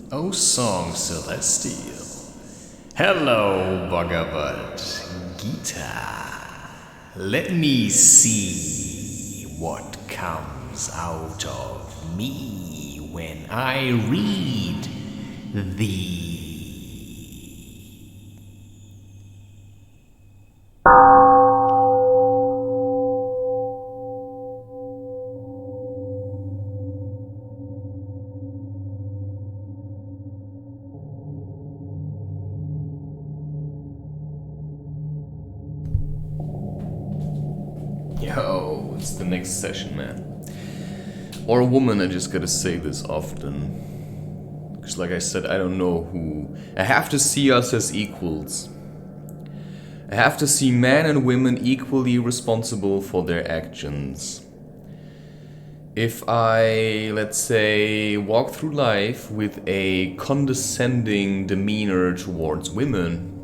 O song celestial. Hello, Bhagavad Gita. Let me see what comes out of me when I read thee. Yo, it's the next session, man. Or a woman, I just gotta say this often. Because like I said, I don't know who... I have to see us as equals. I have to see men and women equally responsible for their actions. If I, let's say, walk through life with a condescending demeanor towards women,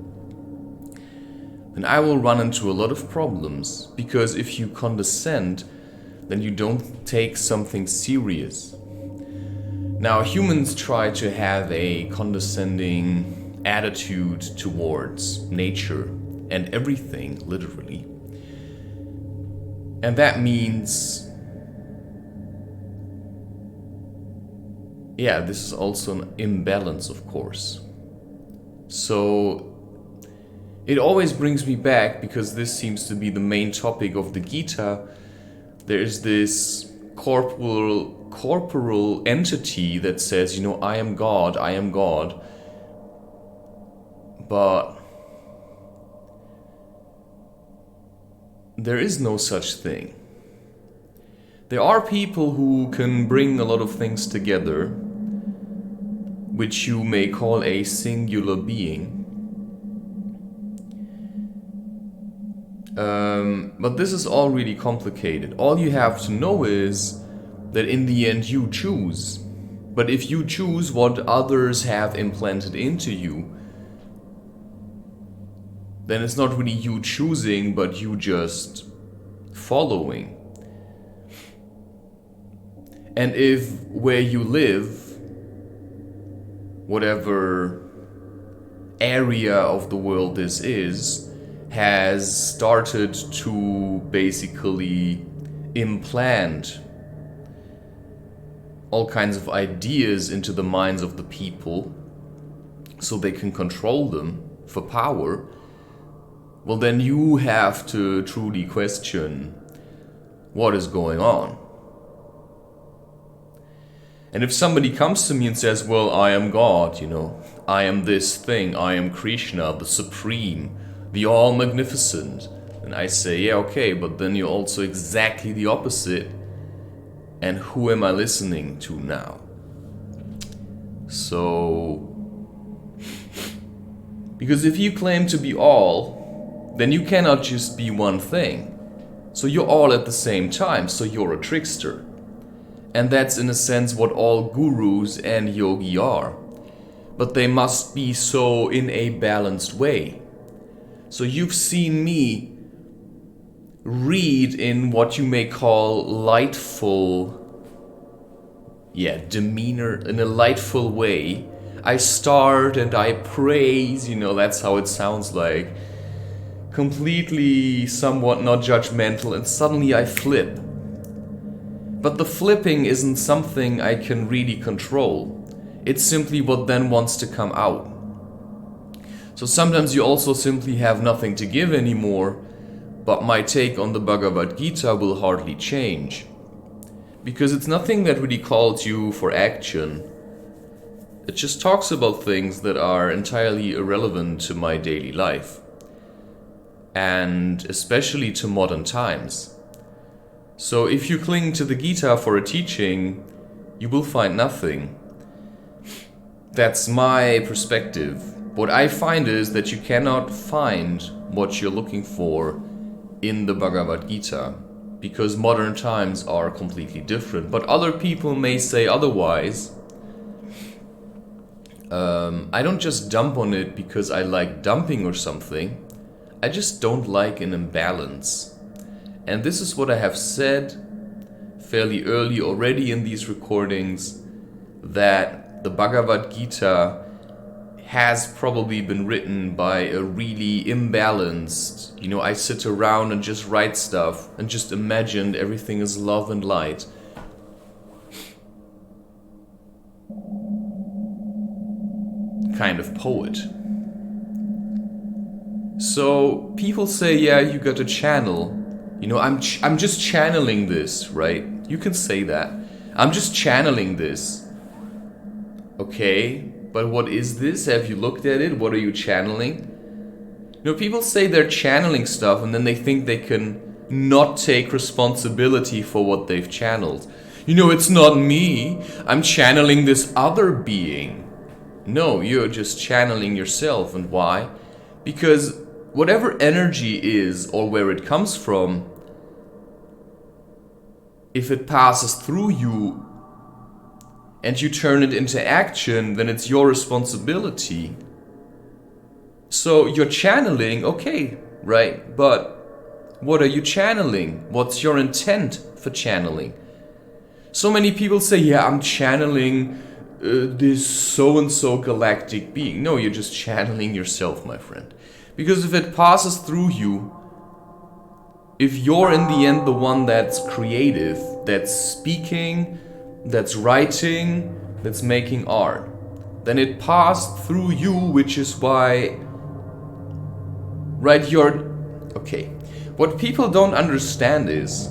then I will run into a lot of problems, because if you condescend, then you don't take something serious. Now, humans try to have a condescending attitude towards nature and everything, literally. And that means, yeah, this is also an imbalance, of course. So it always brings me back, because this seems to be the main topic of the Gita. There is this corporal entity that says, you know, I am God, I am God. But there is no such thing. There are people who can bring a lot of things together, which you may call a singular being. But this is all really complicated. All you have to know is that in the end you choose. But if you choose what others have implanted into you, then it's not really you choosing, but you just following. And if where you live, whatever area of the world this is, has started to basically implant all kinds of ideas into the minds of the people so they can control them for power, well, then you have to truly question what is going on. And if somebody comes to me and says, well, I am God, you know, I am this thing, I am Krishna, the Supreme, the all-magnificent, and I say, yeah, okay, but then you're also exactly the opposite. And who am I listening to now? So, because if you claim to be all, then you cannot just be one thing. So you're all at the same time, so you're a trickster. And that's in a sense what all gurus and yogi are. But they must be so in a balanced way. So you've seen me read in what you may call lightful, demeanor, in a lightful way. I start and I praise, you know, that's how it sounds like. Completely, somewhat not judgmental, and suddenly I flip. But the flipping isn't something I can really control. It's simply what then wants to come out. So sometimes you also simply have nothing to give anymore, but my take on the Bhagavad Gita will hardly change. Because it's nothing that really calls you for action. It just talks about things that are entirely irrelevant to my daily life. And especially to modern times. So if you cling to the Gita for a teaching, you will find nothing. That's my perspective. What I find is that you cannot find what you're looking for in the Bhagavad Gita, because modern times are completely different. But other people may say otherwise. I don't just dump on it because I like dumping or something. I just don't like an imbalance. And this is what I have said fairly early already in these recordings, that the Bhagavad Gita has probably been written by a really imbalanced, I sit around and just write stuff and just imagined everything is love and light. Kind of poet. So people say, yeah, you got to channel. I'm just channeling this, right? You can say that. I'm just channeling this. Okay, but what is this? Have you looked at it? What are you channeling? People say they're channeling stuff and then they think they can not take responsibility for what they've channeled. It's not me. I'm channeling this other being. No, you're just channeling yourself. And why? Because whatever energy is or where it comes from, if it passes through you and you turn it into action, then it's your responsibility. So you're channeling, okay, right? But what are you channeling? What's your intent for channeling? So many people say, yeah, I'm channeling this so-and-so galactic being. No, you're just channeling yourself, my friend. Because if it passes through you, if you're in the end the one that's creative, that's speaking, that's writing, that's making art, then it passed through you, which is why, right, okay. What people don't understand is,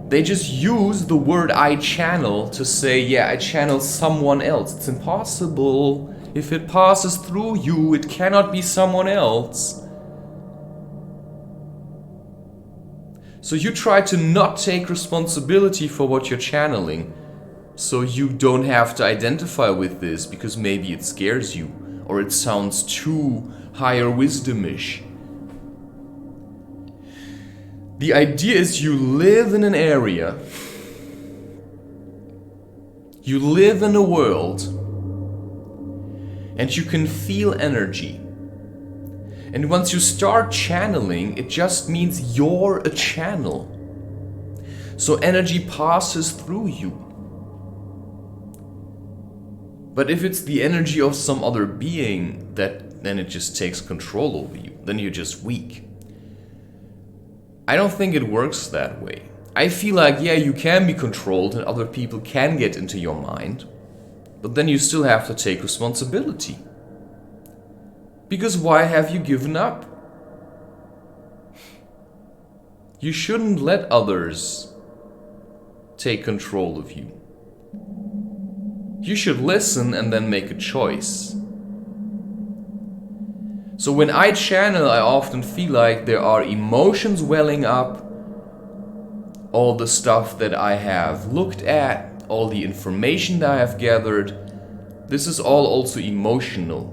they just use the word I channel to say, yeah, I channel someone else. It's impossible. If it passes through you, it cannot be someone else. So you try to not take responsibility for what you're channeling, so you don't have to identify with this because maybe it scares you or it sounds too higher wisdomish. The idea is you live in an area, you live in a world, and you can feel energy. And once you start channeling, it just means you're a channel. So energy passes through you. But if it's the energy of some other being, then it just takes control over you. Then you're just weak. I don't think it works that way. I feel like, yeah, you can be controlled and other people can get into your mind, but then you still have to take responsibility. Because why have you given up? You shouldn't let others take control of you. You should listen and then make a choice. So when I channel, I often feel like there are emotions welling up, all the stuff that I have looked at, all the information that I have gathered. This is all also emotional.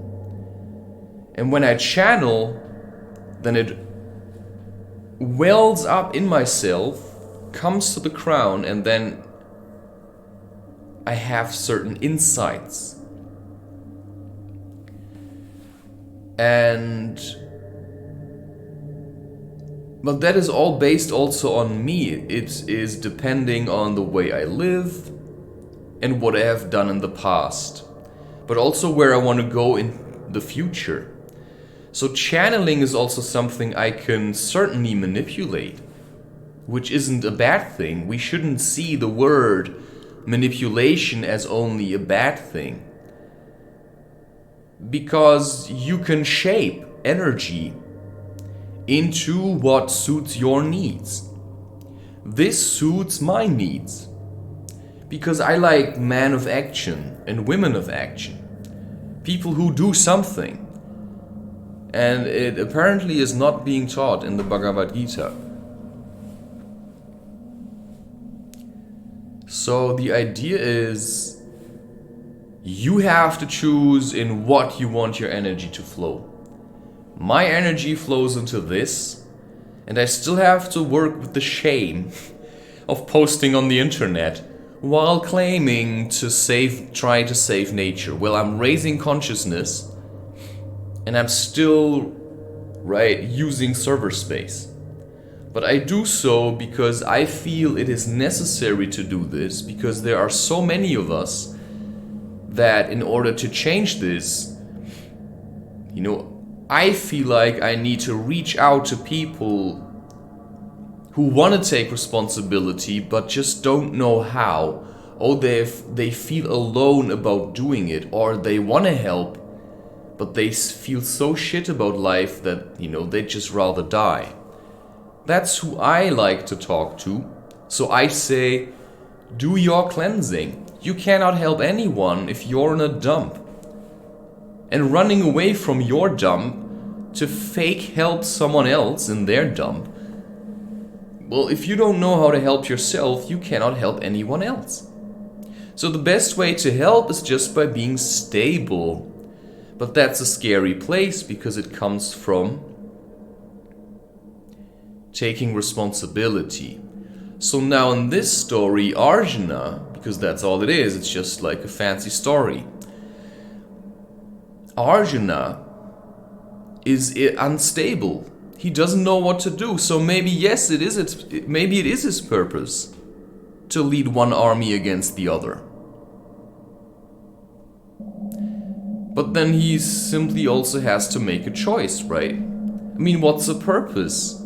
And when I channel, then it wells up in myself, comes to the crown, and then I have certain insights. But that is all based also on me. It is depending on the way I live and what I have done in the past, but also where I want to go in the future. So channeling is also something I can certainly manipulate, which isn't a bad thing. We shouldn't see the word manipulation as only a bad thing. Because you can shape energy into what suits your needs. This suits my needs. Because I like men of action and women of action. People who do something. And it apparently is not being taught in the Bhagavad Gita. So the idea is, you have to choose in what you want your energy to flow. My energy flows into this, and I still have to work with the shame of posting on the internet while claiming to try to save nature. Well, I'm raising consciousness, and I'm still, using server space. But I do so because I feel it is necessary to do this, because there are so many of us that in order to change this, I feel like I need to reach out to people who want to take responsibility but just don't know how. Or they feel alone about doing it, or they want to help but they feel so shit about life that, they'd just rather die. That's who I like to talk to. So I say, do your cleansing. You cannot help anyone if you're in a dump. And running away from your dump to fake help someone else in their dump, well, if you don't know how to help yourself, you cannot help anyone else. So the best way to help is just by being stable. But that's a scary place because it comes from taking responsibility. So now in this story, Arjuna, because that's all it is, it's just like a fancy story. Arjuna is unstable. He doesn't know what to do. So maybe yes, maybe it is his purpose to lead one army against the other. But then he simply also has to make a choice, right? I mean, what's the purpose?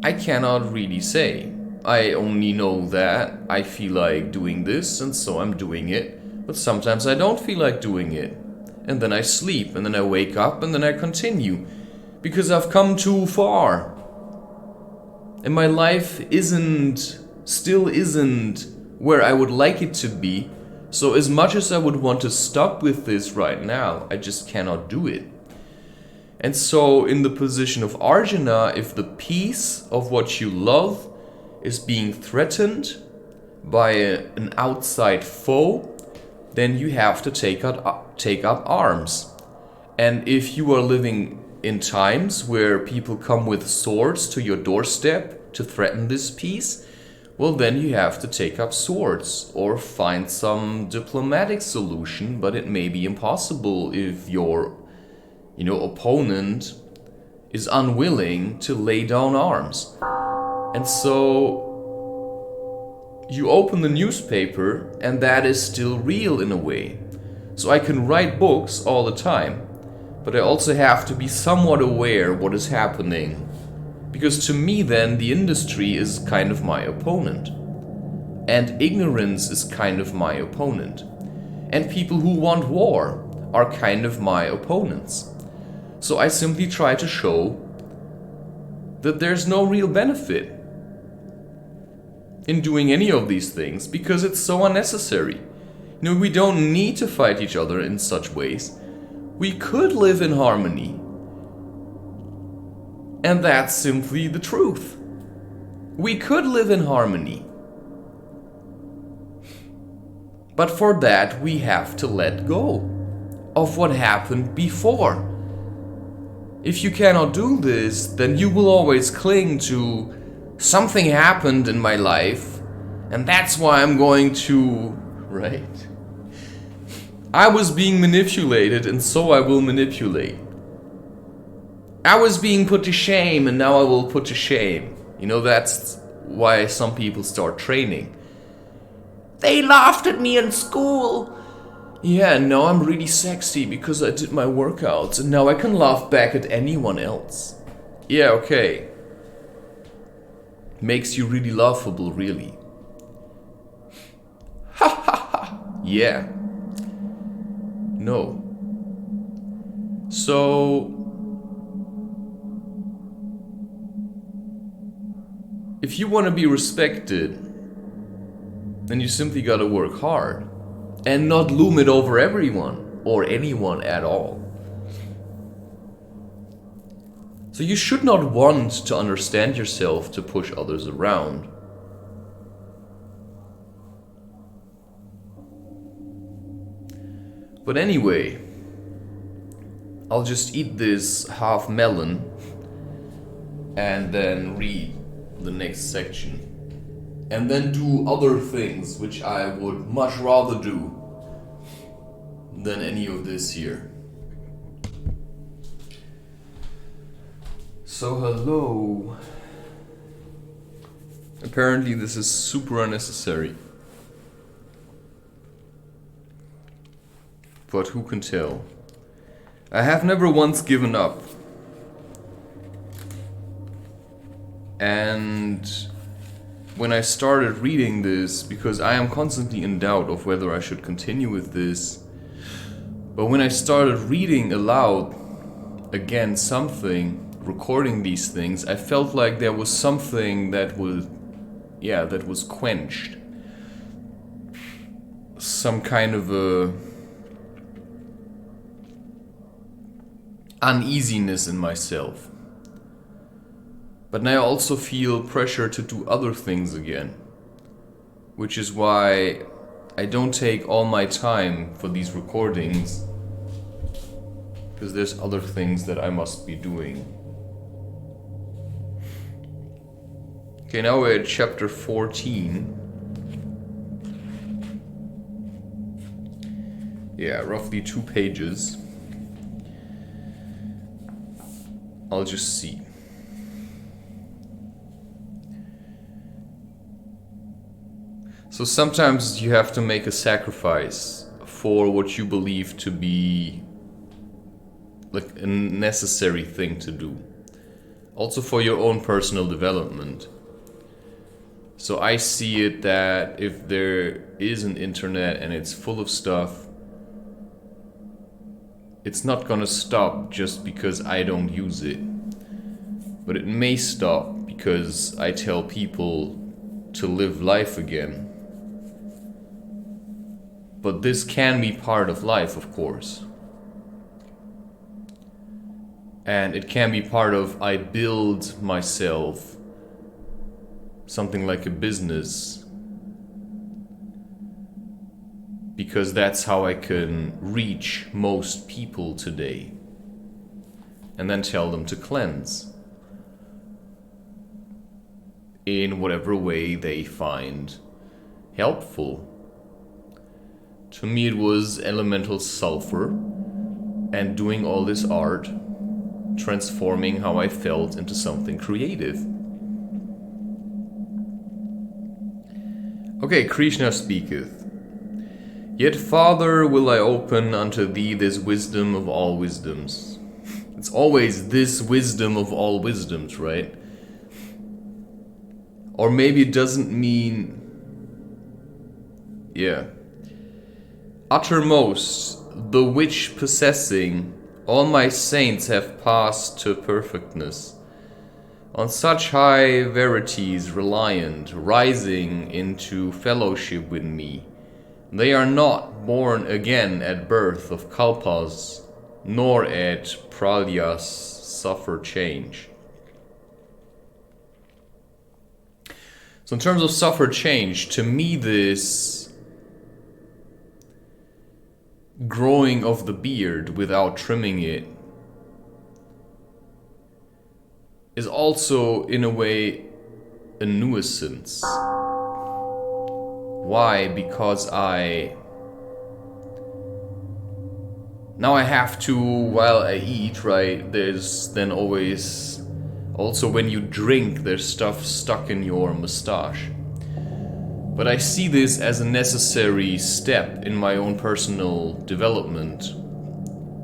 I cannot really say. I only know that I feel like doing this, and so I'm doing it. But sometimes I don't feel like doing it. And then I sleep, and then I wake up, and then I continue. Because I've come too far. And my life still isn't where I would like it to be. So as much as I would want to stop with this right now, I just cannot do it. And so in the position of Arjuna, if the peace of what you love is being threatened by an outside foe, then you have to take up arms. And if you are living in times where people come with swords to your doorstep to threaten this peace, well, then you have to take up swords or find some diplomatic solution, but it may be impossible if your, opponent is unwilling to lay down arms. And so you open the newspaper and that is still real in a way. So I can write books all the time, but I also have to be somewhat aware what is happening. Because to me then, the industry is kind of my opponent. And ignorance is kind of my opponent. And people who want war are kind of my opponents. So I simply try to show that there's no real benefit in doing any of these things because it's so unnecessary. We don't need to fight each other in such ways. We could live in harmony. And that's simply the truth. We could live in harmony. But for that, we have to let go of what happened before. If you cannot do this, then you will always cling to something happened in my life, and that's why I'm going to, right? I was being manipulated, and so I will manipulate. I was being put to shame and now I will put to shame. That's why some people start training. They laughed at me in school. Yeah, now I'm really sexy because I did my workouts and now I can laugh back at anyone else. Yeah, okay. Makes you really laughable, really. Ha ha ha. Yeah. No. So if you want to be respected, then you simply gotta work hard and not loom it over everyone or anyone at all. So you should not want to understand yourself to push others around. But anyway, I'll just eat this half melon and then read the next section. And then do other things which I would much rather do than any of this here. So hello. Apparently this is super unnecessary. but who can tell? I have never once given up. And when I started reading this, because I am constantly in doubt of whether I should continue with this, but when I started reading aloud again something, recording these things, I felt like there was something that was quenched. Some kind of a uneasiness in myself. But now I also feel pressure to do other things again, which is why I don't take all my time for these recordings, because there's other things that I must be doing. Okay, now we're at chapter 14. Yeah, roughly 2 pages. I'll just see. So sometimes you have to make a sacrifice for what you believe to be like a necessary thing to do. Also for your own personal development. So I see it that if there is an internet and it's full of stuff, it's not gonna stop just because I don't use it. But it may stop because I tell people to live life again. But this can be part of life, of course. And it can be part of I build myself something like a business, because that's how I can reach most people today and then tell them to cleanse in whatever way they find helpful. To me it was elemental sulfur and doing all this art, transforming how I felt into something creative. Okay, Krishna speaketh. Yet farther will I open unto thee this wisdom of all wisdoms. It's always this wisdom of all wisdoms, right? Or maybe it doesn't mean... Yeah. Uttermost, the which possessing, all my saints have passed to perfectness. On such high verities reliant, rising into fellowship with me, they are not born again at birth of kalpas, nor at pralyas suffer change. So in terms of suffer change, to me this growing of the beard without trimming it is also, in a way, a nuisance. Why? Because now I have to, while I eat, right, there's then always, also when you drink, there's stuff stuck in your mustache. But I see this as a necessary step in my own personal development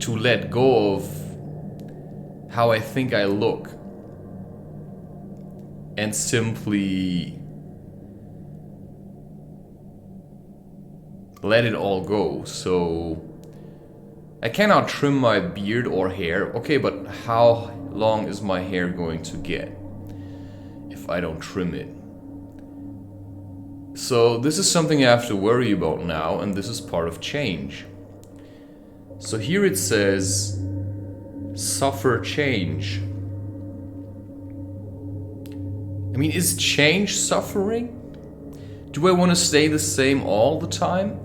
to let go of how I think I look and simply let it all go. So I cannot trim my beard or hair. Okay, but how long is my hair going to get if I don't trim it? So this is something I have to worry about now, and this is part of change. So here it says, suffer change. I mean, is change suffering? Do I want to stay the same all the time?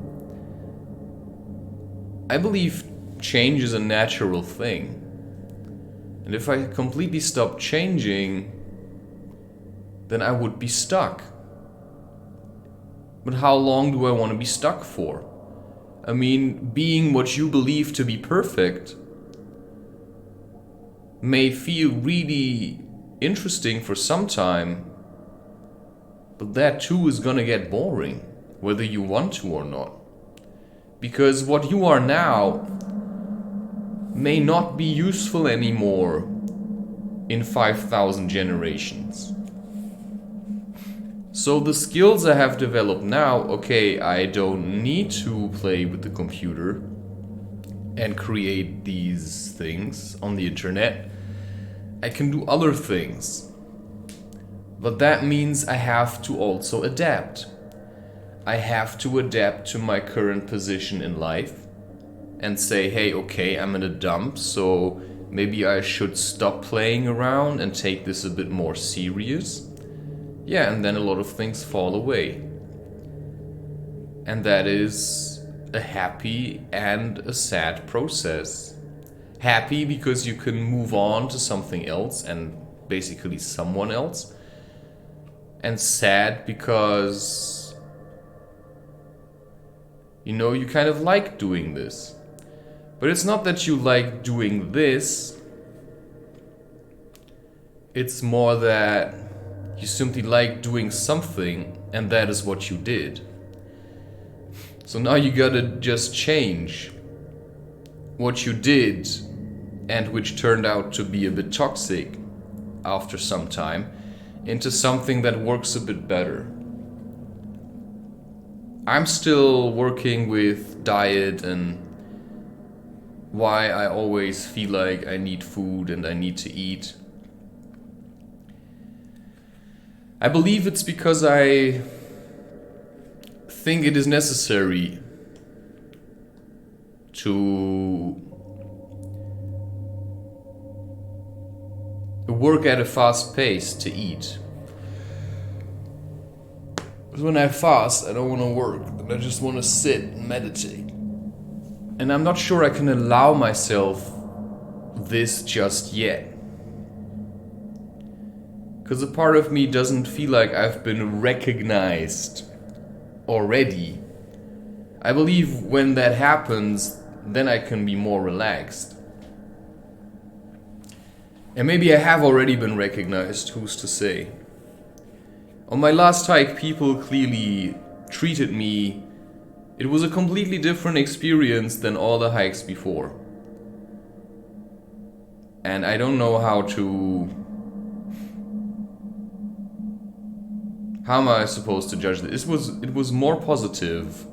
I believe change is a natural thing. And if I completely stop changing, then I would be stuck. But how long do I want to be stuck for? I mean, being what you believe to be perfect may feel really interesting for some time, but that too is gonna get boring, whether you want to or not. Because what you are now may not be useful anymore in 5,000 generations. So the skills I have developed now, okay, I don't need to play with the computer and create these things on the internet. I can do other things. But that means I have to also adapt. I have to adapt to my current position in life and say, hey, okay, I'm in a dump, so maybe I should stop playing around and take this a bit more serious. Yeah, and then a lot of things fall away. And that is a happy and a sad process. Happy because you can move on to something else and basically someone else. And sad because, you know, you kind of like doing this. But it's not that you like doing this. It's more that you simply like doing something, and that is what you did. So now you gotta just change what you did, and which turned out to be a bit toxic after some time, into something that works a bit better. I'm still working with diet and why I always feel like I need food and I need to eat. I believe it's because I think it is necessary to work at a fast pace to eat. Because when I fast, I don't want to work, I just want to sit and meditate. And I'm not sure I can allow myself this just yet. Because a part of me doesn't feel like I've been recognized already. I believe when that happens, then I can be more relaxed. And maybe I have already been recognized, who's to say? On my last hike, people clearly treated me. It was a completely different experience than all the hikes before. And I don't know how am I supposed to judge this? It was more positive.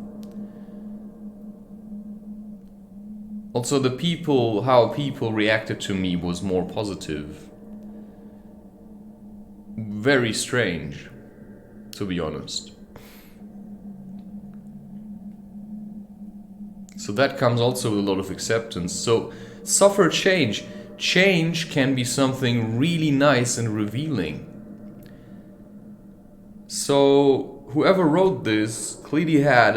Also, how people reacted to me was more positive. Very strange, to be honest. So that comes also with a lot of acceptance. So suffer change. Change can be something really nice and revealing. So whoever wrote this clearly had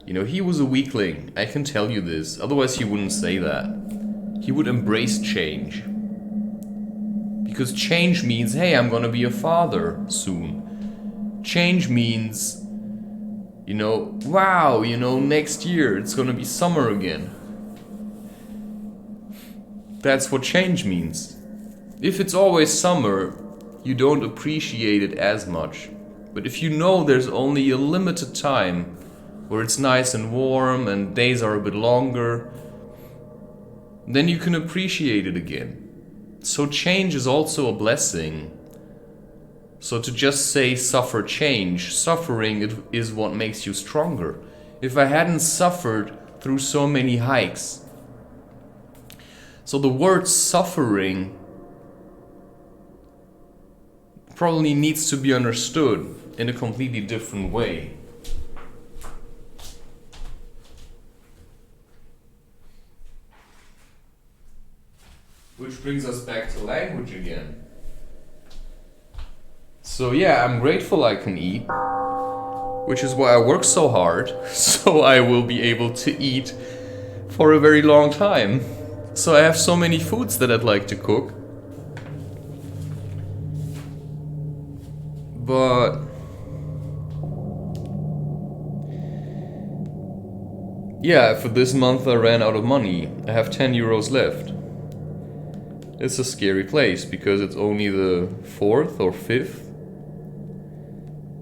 he was a weakling. I can tell you this. Otherwise he wouldn't say that. He would embrace change. Because change means, hey, I'm gonna be a father soon. Change means, wow, next year it's gonna be summer again. That's what change means. If it's always summer, you don't appreciate it as much. But if you know there's only a limited time where it's nice and warm and days are a bit longer, then you can appreciate it again. So change is also a blessing. So to just say suffer change, suffering is what makes you stronger. If I hadn't suffered through so many hikes. So the word suffering probably needs to be understood in a completely different way. Which brings us back to language again. So yeah, I'm grateful I can eat, which is why I work so hard, so I will be able to eat for a very long time. So I have so many foods that I'd like to cook. But yeah, for this month I ran out of money. I have 10 euros left. It's a scary place because it's only the 4th or 5th.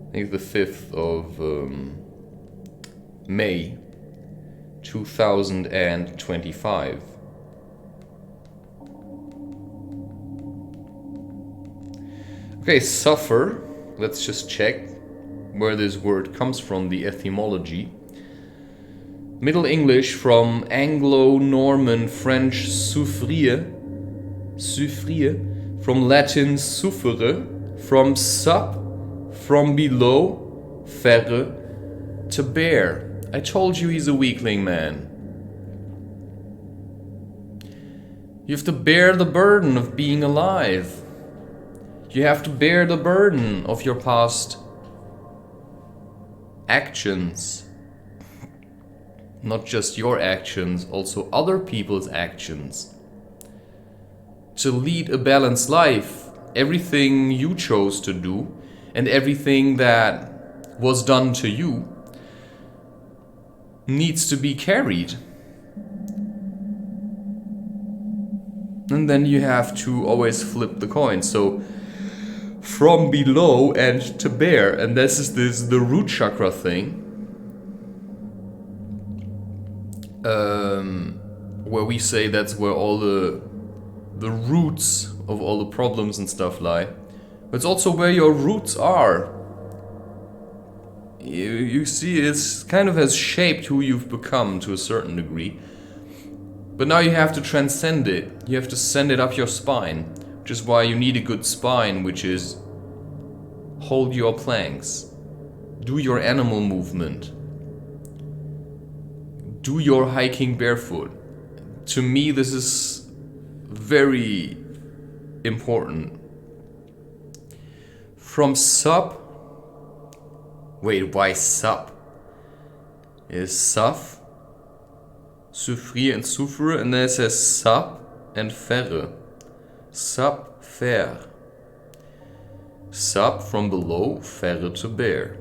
I think the 5th of May 2025. Okay, suffer. Let's just check where this word comes from, the etymology. Middle English from Anglo-Norman French souffrir, from Latin suffere, from sub, from below, faire, to bear. I told you he's a weakling, man. You have to bear the burden of being alive. You have to bear the burden of your past actions. Not just your actions, also other people's actions. To lead a balanced life, everything you chose to do and everything that was done to you needs to be carried. And then you have to always flip the coin. So from below and to bear, and this is the root chakra thing, where we say that's where all the roots of all the problems and stuff lie. But it's also where your roots are. You see, it's kind of has shaped who you've become to a certain degree. But now you have to transcend it. You have to send it up your spine. Which is why you need a good spine, which is hold your planks. Do your animal movement. Do your hiking barefoot. To me, this is very important. From sub. Wait, why sub? Is suf, souffrir and souffre, and then it says sub and faire. Sub, faire. Sub from below, faire to bear.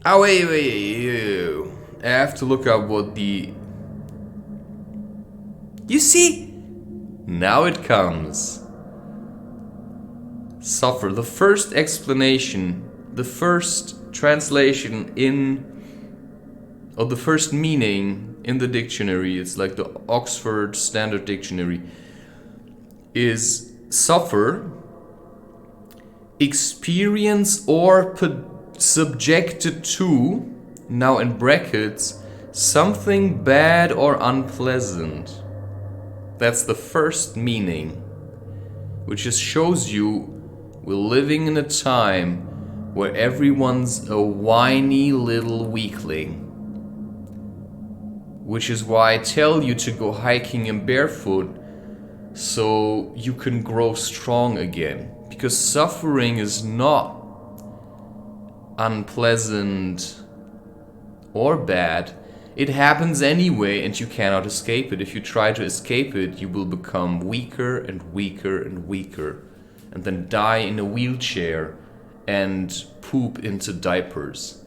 Oh, wait. I have to look up what the... You see? Now it comes. Suffer. The first explanation, the first translation or the first meaning in the dictionary, it's like the Oxford Standard Dictionary, is suffer, experience or subjected to, now in brackets, something bad or unpleasant. That's the first meaning, which just shows you we're living in a time where everyone's a whiny little weakling. Which is why I tell you to go hiking in barefoot so you can grow strong again. Because suffering is not unpleasant or bad. It happens anyway and you cannot escape it. If you try to escape it, you will become weaker and weaker and weaker. And then die in a wheelchair and poop into diapers.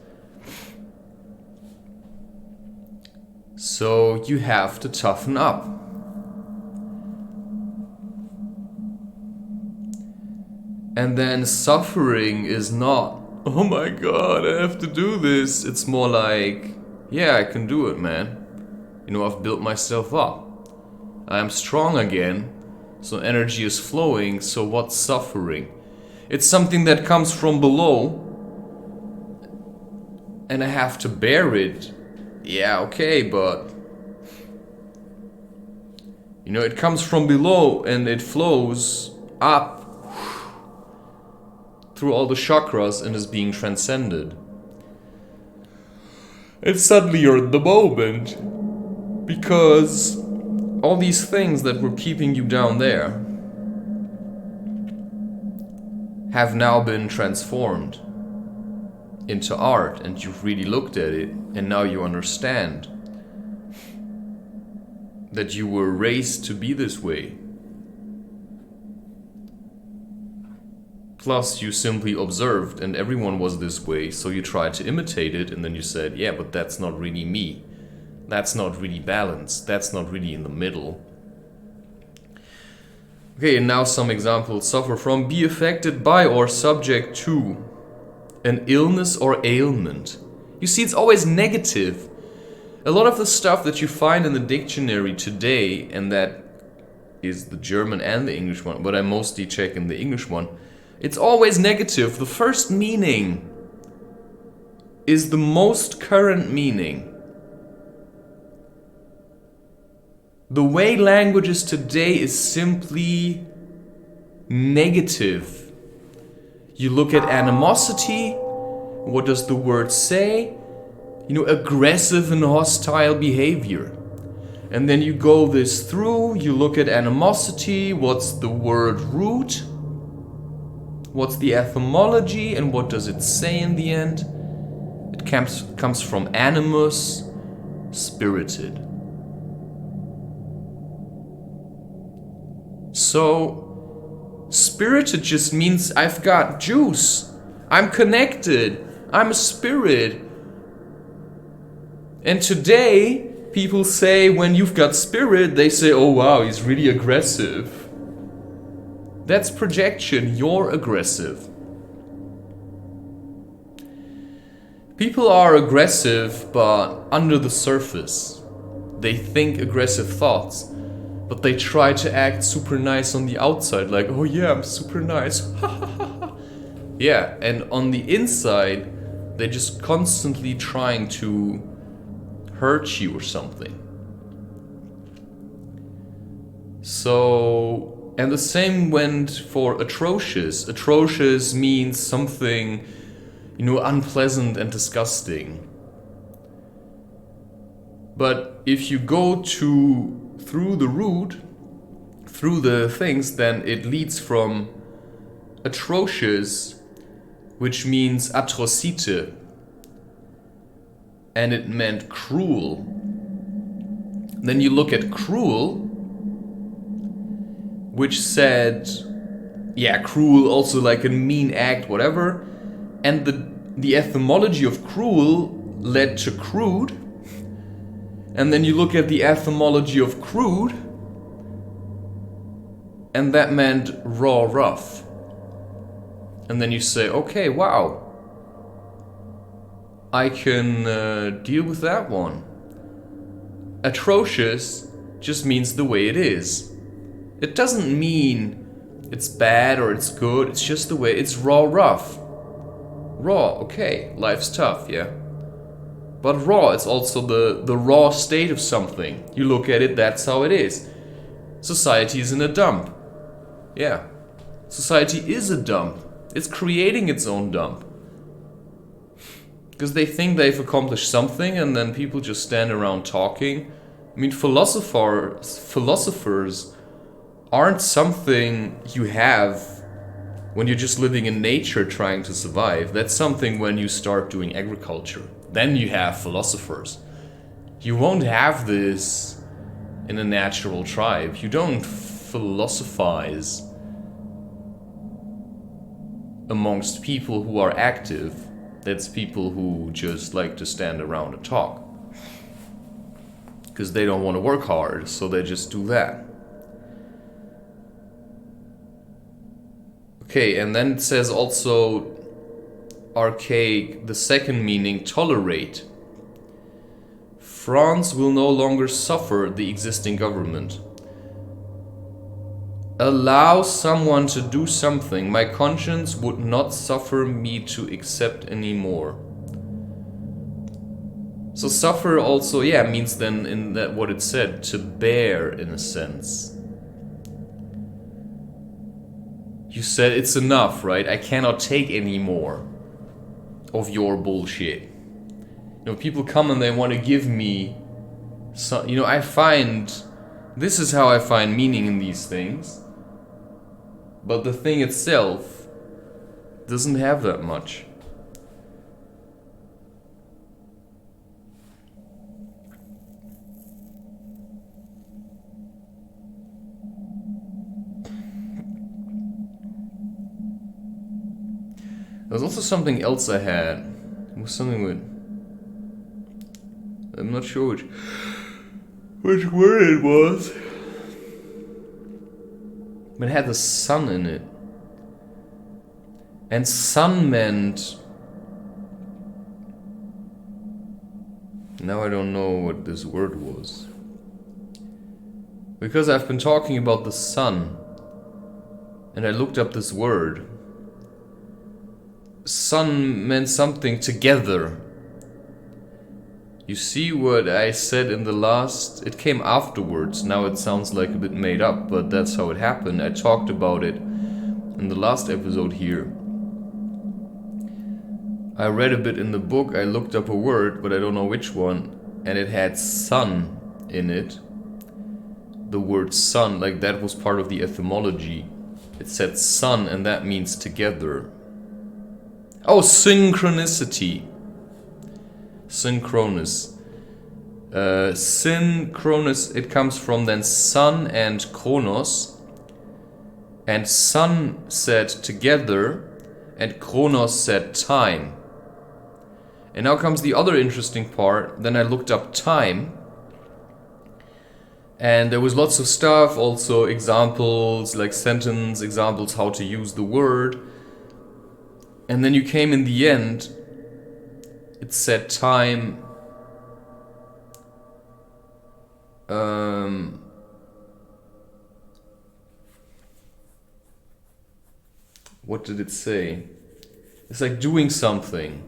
So you have to toughen up. And then suffering is not, oh my god, I have to do this. It's more like, yeah, I can do it, man. You know, I've built myself up. I'm strong again. So energy is flowing, so what's suffering? It's something that comes from below. And I have to bear it. Yeah, okay, but... You know, it comes from below and it flows up through all the chakras and is being transcended. And suddenly you're in the moment. Because all these things that were keeping you down there have now been transformed into art, and you've really looked at it, and now you understand that you were raised to be this way. Plus, you simply observed, and everyone was this way, so you tried to imitate it, and then you said, yeah, but that's not really me. That's not really balanced. That's not really in the middle. Okay, and now some examples. Suffer from, be affected by or subject to. an illness or ailment. You see, it's always negative. A lot of the stuff that you find in the dictionary today, and that is the German and the English one, but I mostly check in the English one, it's always negative. The first meaning is the most current meaning. The way language is today is simply negative. You look at animosity, what does the word say? Aggressive and hostile behavior. And then you go this through, you look at animosity, what's the word root? What's the etymology and what does it say in the end? It comes from animus, spirited. So, spirited just means I've got juice. I'm connected. I'm a spirit. And today, people say when you've got spirit, they say, oh wow, he's really aggressive. That's projection. You're aggressive. People are aggressive, but under the surface. They think aggressive thoughts. But they try to act super nice on the outside, like, oh yeah, I'm super nice. Yeah, and on the inside, they're just constantly trying to hurt you or something. So, and the same went for atrocious. Atrocious means something, unpleasant and disgusting. But if you go through the root, through the things, then it leads from atrocious, which means atrocite, and it meant cruel. Then you look at cruel, which said, cruel, also like a mean act, whatever, and the etymology of cruel led to crude. And then you look at the etymology of crude, and that meant raw, rough. And then you say, okay, wow, I can deal with that one. Atrocious just means the way it is. It doesn't mean it's bad or it's good, it's just the way, it's raw, rough. Raw, okay, life's tough, yeah. But raw, it's also the raw state of something. You look at it, that's how it is. Society is in a dump. Yeah. Society is a dump. It's creating its own dump. Because they think they've accomplished something and then people just stand around talking. I mean, philosophers aren't something you have when you're just living in nature trying to survive. That's something when you start doing agriculture. Then you have philosophers. You won't have this in a natural tribe. You don't philosophize amongst people who are active. That's people who just like to stand around and talk. Because they don't want to work hard, so they just do that. Okay, and then it says also archaic, the second meaning, tolerate. France will no longer suffer the existing government. Allow someone to do something my conscience would not suffer me to accept anymore. So suffer also, means then in that what it said, to bear in a sense. You said it's enough, right? I cannot take any more of your bullshit. People come and they want to give me some, this is how I find meaning in these things. But the thing itself doesn't have that much. There's also something else I had. It was something with... I'm not sure which word it was. But it had the sun in it. And sun meant Now I don't know what this word was. Because I've been talking about the sun, and I looked up this word. Sun meant something together. You see what I said in the last... It came afterwards. Now it sounds like a bit made up, but that's how it happened. I talked about it in the last episode here. I read a bit in the book, I looked up a word, but I don't know which one, and it had sun in it. The word sun, like that was part of the etymology. It said sun, and that means together. Oh, synchronicity. Synchronous. Synchronous, it comes from then sun and chronos. And sun said together, and chronos said time. And now comes the other interesting part. Then I looked up time. And there was lots of stuff, also examples, like sentence examples, how to use the word. And then you came in the end, it said time. What did it say? It's like doing something.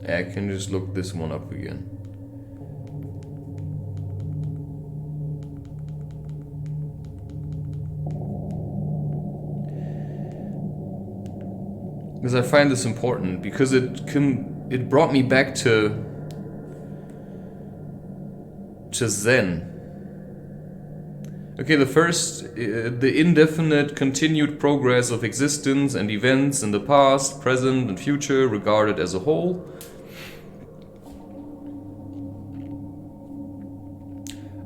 I can just look this one up again. Because I find this important, because it brought me back to Zen. Okay, the first, the indefinite continued progress of existence and events in the past, present and future regarded as a whole.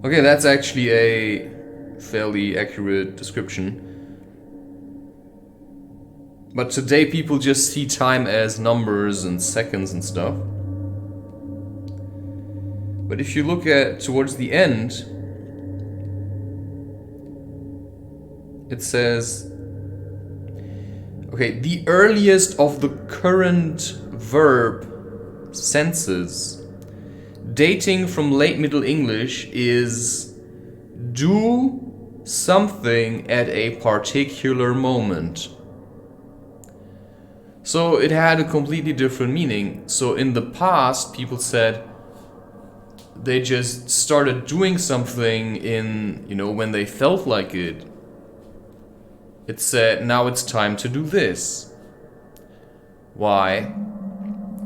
Okay, that's actually a fairly accurate description. But today people just see time as numbers and seconds and stuff. But if you look at towards the end, it says, okay, the earliest of the current verb senses dating from late Middle English is do something at a particular moment. So it had a completely different meaning. So in the past, people said they just started doing something in, when they felt like it. It said, now it's time to do this. Why?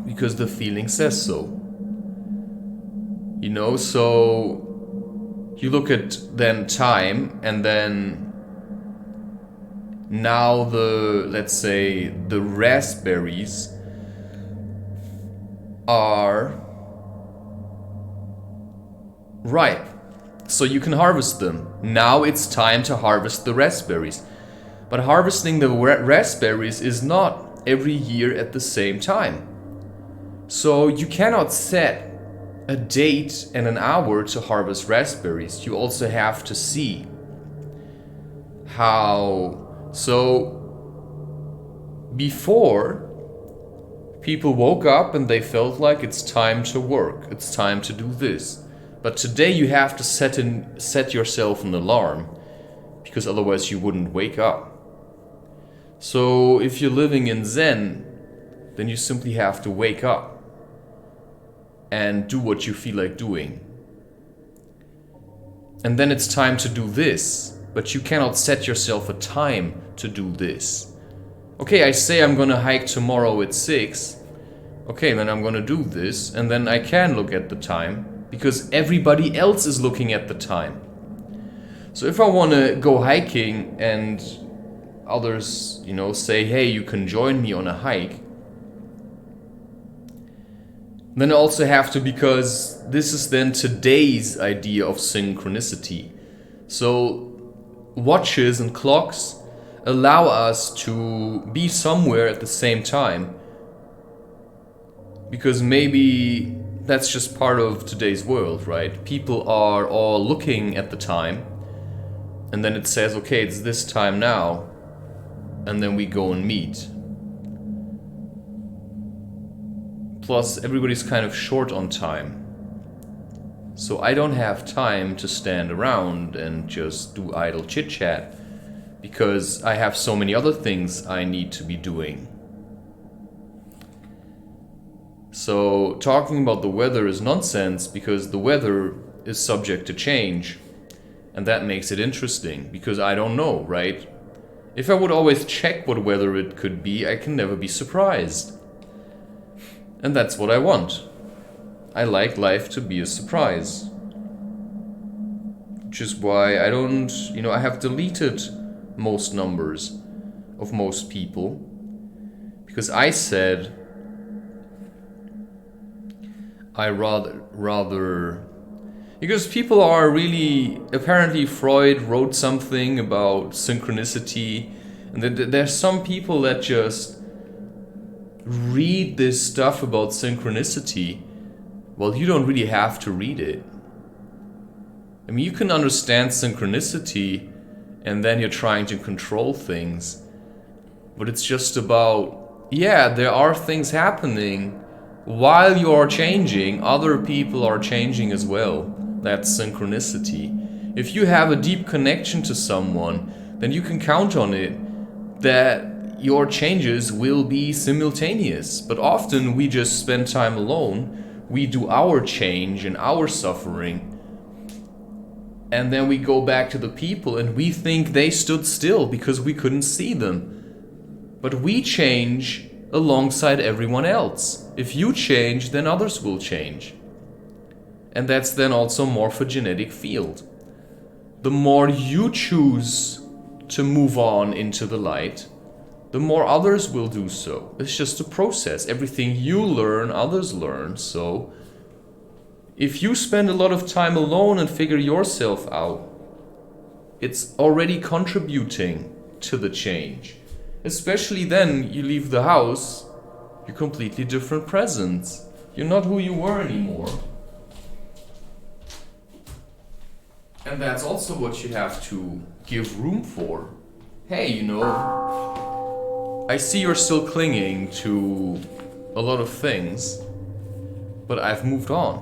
Because the feeling says so. So you look at then time, and then now let's say the raspberries are ripe. So you can harvest them. Now it's time to harvest the raspberries. But harvesting the raspberries is not every year at the same time. So you cannot set a date and an hour to harvest raspberries. You also have to see how. So before, people woke up and they felt like it's time to work, it's time to do this. But today you have to set yourself an alarm, because otherwise you wouldn't wake up. So if you're living in Zen, then you simply have to wake up and do what you feel like doing. And then it's time to do this, but you cannot set yourself a time to do this. Okay, I say I'm gonna hike tomorrow at 6. Okay, then I'm gonna do this, and then I can look at the time, because everybody else is looking at the time. So if I wanna go hiking and others, say, hey, you can join me on a hike, then I also have to, because this is then today's idea of synchronicity. So watches and clocks allow us to be somewhere at the same time, because maybe that's just part of today's world, right? People are all looking at the time, and then it says, okay, it's this time now. and then we go and meet. Plus, everybody's kind of short on time. So I don't have time to stand around and just do idle chit-chat because I have so many other things I need to be doing. So talking about the weather is nonsense because the weather is subject to change. And that makes it interesting because I don't know, right? If I would always check what weather it could be, I can never be surprised. And that's what I want. I like life to be a surprise. Which is why I don't, I have deleted most numbers of most people. Because I said I rather because people are really, apparently Freud wrote something about synchronicity, and there's some people that just read this stuff about synchronicity. Well, you don't really have to read it. I mean, you can understand synchronicity and then you're trying to control things, but it's just about, there are things happening while you're changing, other people are changing as well. That's synchronicity. If you have a deep connection to someone, then you can count on it that your changes will be simultaneous. But often we just spend time alone, we do our change and our suffering, and then we go back to the people and we think they stood still because we couldn't see them. But we change alongside everyone else. If you change, then others will change. And that's then also morphogenetic field. The more you choose to move on into the light, the more others will do so. It's just a process. Everything you learn, others learn. So if you spend a lot of time alone and figure yourself out, it's already contributing to the change. Especially then you leave the house, you're completely different presence. You're not who you were anymore. And that's also what you have to give room for. Hey, I see you're still clinging to a lot of things, but I've moved on.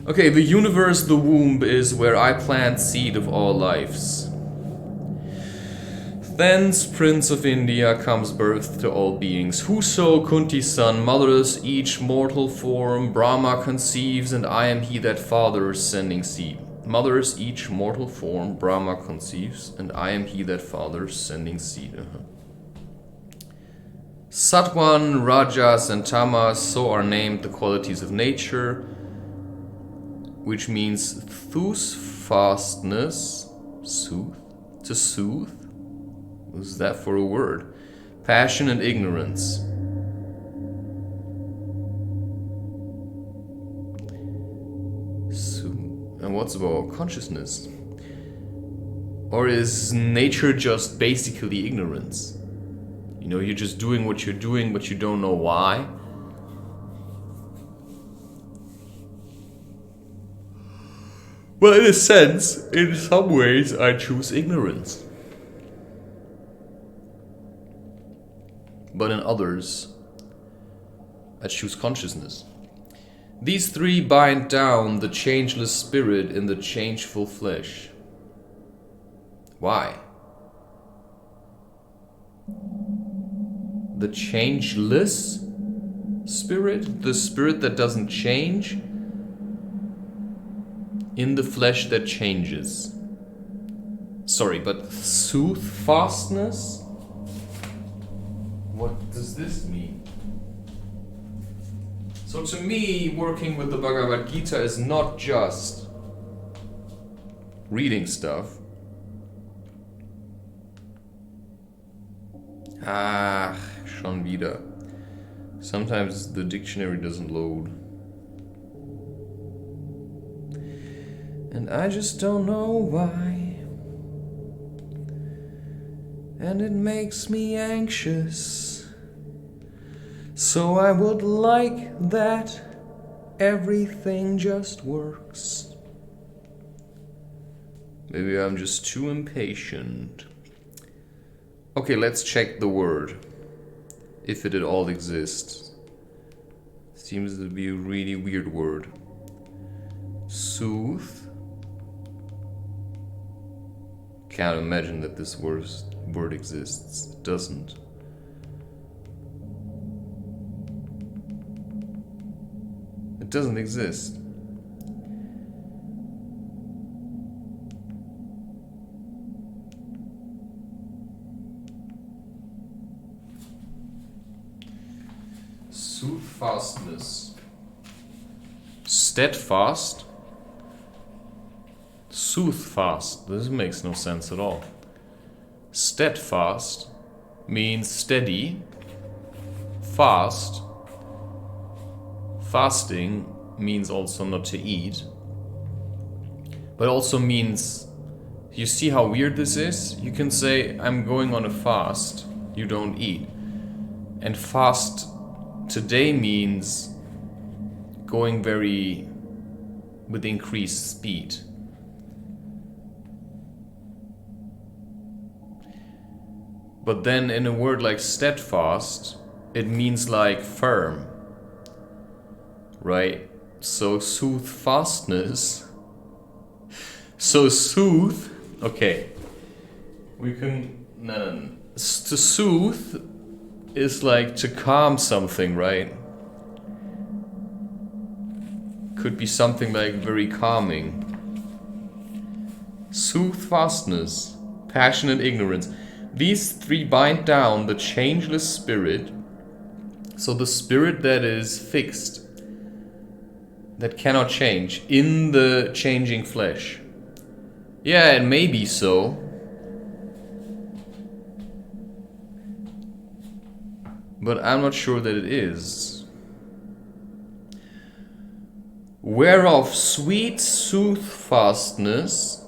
Okay, the universe, the womb, is where I plant seed of all lives. Thence, Prince of India, comes birth to all beings. Whoso Kunti's son mothers each mortal form, Brahma conceives, and I am he that fathers, sending seed. Mothers each mortal form, Brahma conceives, and I am he that fathers, sending seed. Satwan, Rajas, and Tamas, so are named the qualities of nature, which means thus fastness, soothe, to soothe. What is that for a word? Passion and ignorance. And what's about consciousness? Or is nature just basically ignorance? You're just doing what you're doing, but you don't know why. Well, in a sense, in some ways, I choose ignorance. But in others, I choose consciousness. These three bind down the changeless spirit in the changeful flesh. Why? The changeless spirit? The spirit that doesn't change? In the flesh that changes. Sorry, but soothfastness? What does this mean? So to me, working with the Bhagavad Gita is not just reading stuff. Schon wieder. Sometimes the dictionary doesn't load. And I just don't know why. And it makes me anxious. So I would like that everything just works. Maybe I'm just too impatient. Okay, let's check the word. If it at all exists. Seems to be a really weird word. Soothe. Can't imagine that this word exists. It doesn't. It doesn't exist. Soothfastness. Steadfast. Soothfast. This makes no sense at all. Steadfast means steady. Fast. Fasting means also not to eat. But also means, you see how weird this is? You can say, I'm going on a fast. You don't eat. And fast today means going with increased speed. But then in a word like steadfast, it means like firm, right? So soothfastness. So soothe, okay. We can, no. To soothe is like to calm something, right? Could be something like very calming. Soothfastness, passionate ignorance. These three bind down the changeless spirit. So the spirit that is fixed, that cannot change, in the changing flesh. Yeah, it may be so. But I'm not sure that it is. Whereof sweet soothfastness,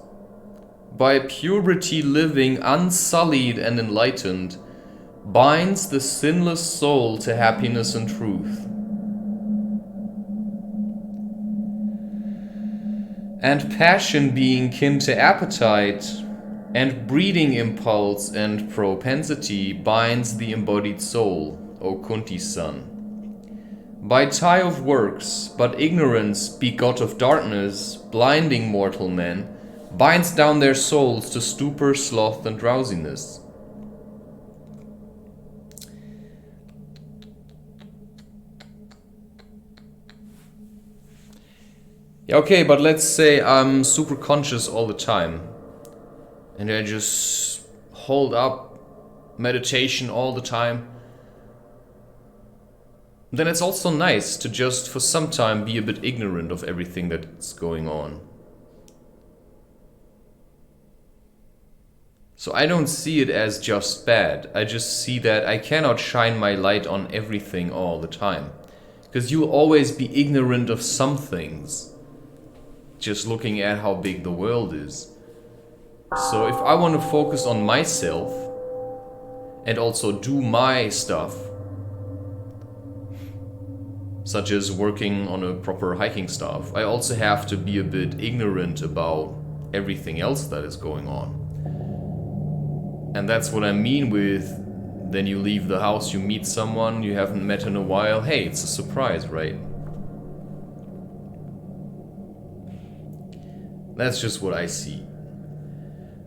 by purity living unsullied and enlightened, binds the sinless soul to happiness and truth. And passion being kin to appetite, and breeding impulse and propensity, binds the embodied soul, O Kunti's son. By tie of works, but ignorance, begot of darkness, blinding mortal men, binds down their souls to stupor, sloth, and drowsiness. Yeah, okay, but let's say I'm super conscious all the time, and I just hold up meditation all the time. Then it's also nice to just for some time be a bit ignorant of everything that's going on. So I don't see it as just bad. I just see that I cannot shine my light on everything all the time. Because you'll always be ignorant of some things. Just looking at how big the world is. So if I want to focus on myself and also do my stuff, such as working on a proper hiking staff, I also have to be a bit ignorant about everything else that is going on. And that's what I mean with, then you leave the house, you meet someone you haven't met in a while. Hey, it's a surprise, right? That's just what I see.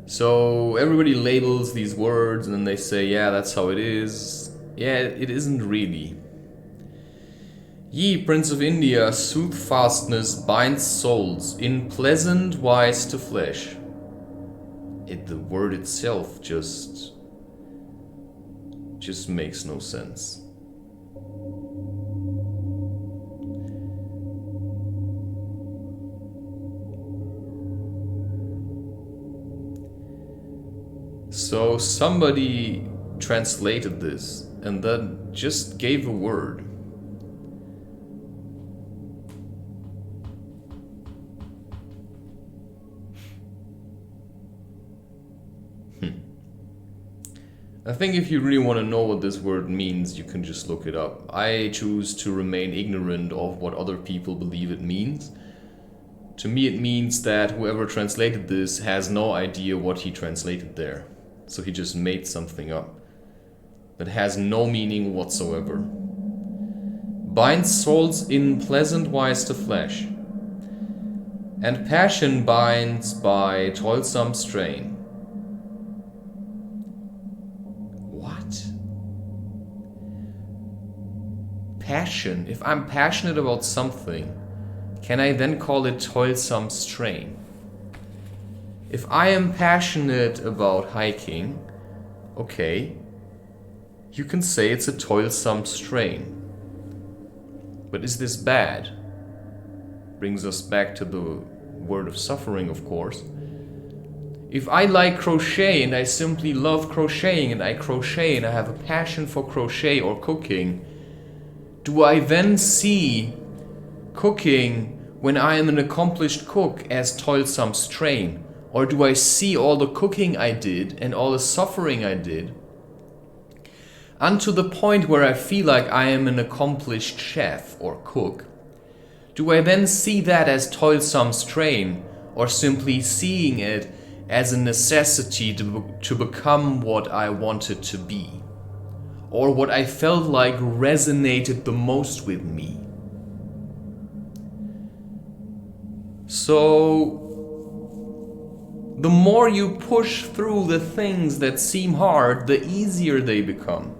So everybody labels these words and then they say, yeah, that's how it is. Yeah, it isn't really. Ye, Prince of India, soothfastness binds souls in pleasant wise to flesh. The word itself just makes no sense. So somebody translated this and then just gave a word. I think if you really want to know what this word means, you can just look it up. I choose to remain ignorant of what other people believe it means. To me it means that whoever translated this has no idea what he translated there. So he just made something up that has no meaning whatsoever. Binds souls in pleasant wise to flesh, and passion binds by toilsome strain. What? Passion. If I'm passionate about something, can I then call it toilsome strain? If I am passionate about hiking, okay, you can say it's a toilsome strain. But is this bad? Brings us back to the word of suffering, of course. If I like crochet and I simply love crocheting and I crochet and I have a passion for crochet or cooking, do I then see cooking when I am an accomplished cook as toilsome strain? Or do I see all the cooking I did and all the suffering I did unto the point where I feel like I am an accomplished chef or cook? Do I then see that as toilsome strain, or simply seeing it as a necessity to become what I wanted to be, or what I felt like resonated the most with me? So, the more you push through the things that seem hard, the easier they become.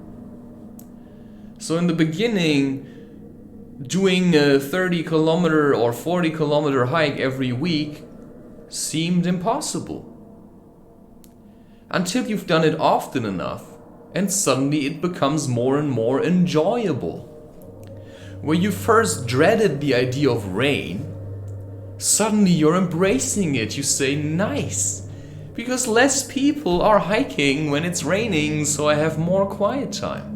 So in the beginning, doing a 30-kilometer or 40-kilometer hike every week seemed impossible. Until you've done it often enough, and suddenly it becomes more and more enjoyable. Where you first dreaded the idea of rain, suddenly you're embracing it. You say, nice, because less people are hiking when it's raining, so I have more quiet time.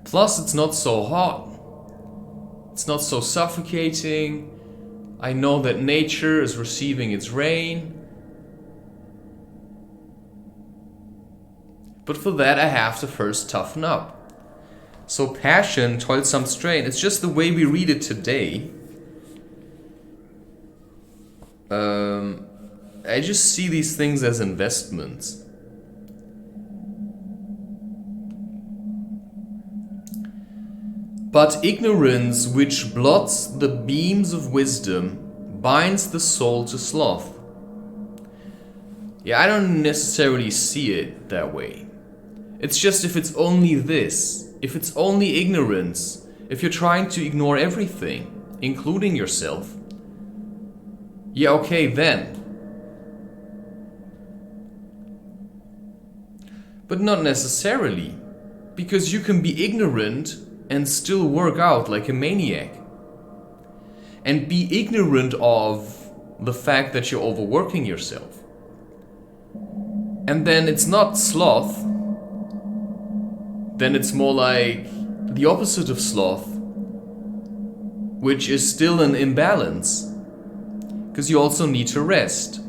Plus, it's not so hot. It's not so suffocating. I know that nature is receiving its rain. But for that, I have to first toughen up. So passion, toilsome strain, it's just the way we read it today. I just see these things as investments. But ignorance which blots the beams of wisdom binds the soul to sloth. Yeah, I don't necessarily see it that way. It's just if it's only this, if it's only ignorance, if you're trying to ignore everything, including yourself, yeah, okay then. But not necessarily, because you can be ignorant and still work out like a maniac. And be ignorant of the fact that you're overworking yourself. And then it's not sloth, then it's more like the opposite of sloth, which is still an imbalance, because you also need to rest.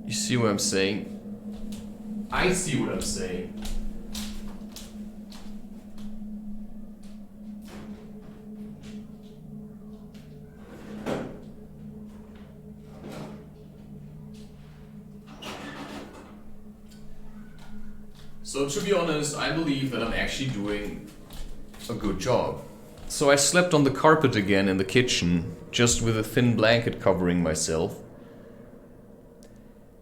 You see what I'm saying? I see what I'm saying. So to be honest, I believe that I'm actually doing a good job. So I slept on the carpet again in the kitchen, just with a thin blanket covering myself.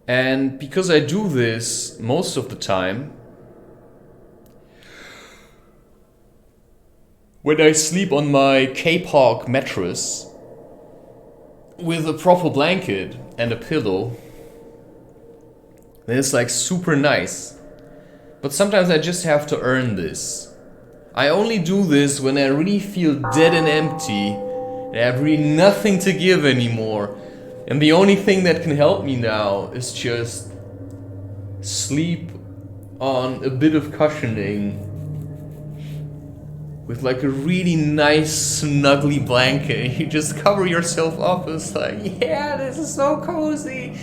And because I do this most of the time, when I sleep on my K-Hawk mattress with a proper blanket and a pillow, then it's like super nice. But sometimes I just have to earn this. I only do this when I really feel dead and empty and I have really nothing to give anymore. And the only thing that can help me now is just sleep on a bit of cushioning with like a really nice snuggly blanket. You just cover yourself up. It's like, yeah, this is so cozy.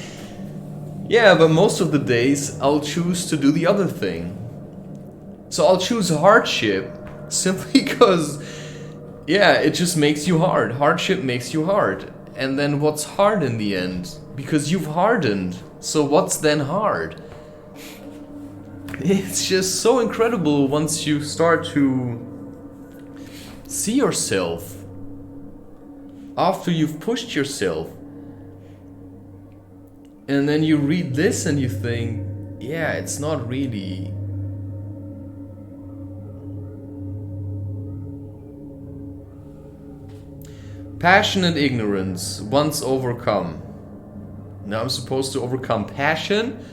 Yeah, but most of the days I'll choose to do the other thing. So I'll choose hardship simply because, yeah, it just makes you hard. Hardship makes you hard. And then what's hard in the end? Because you've hardened. So what's then hard? It's just so incredible once you start to see yourself after you've pushed yourself. And then you read this and you think, yeah, it's not really. Passion and ignorance, once overcome. Now I'm supposed to overcome passion?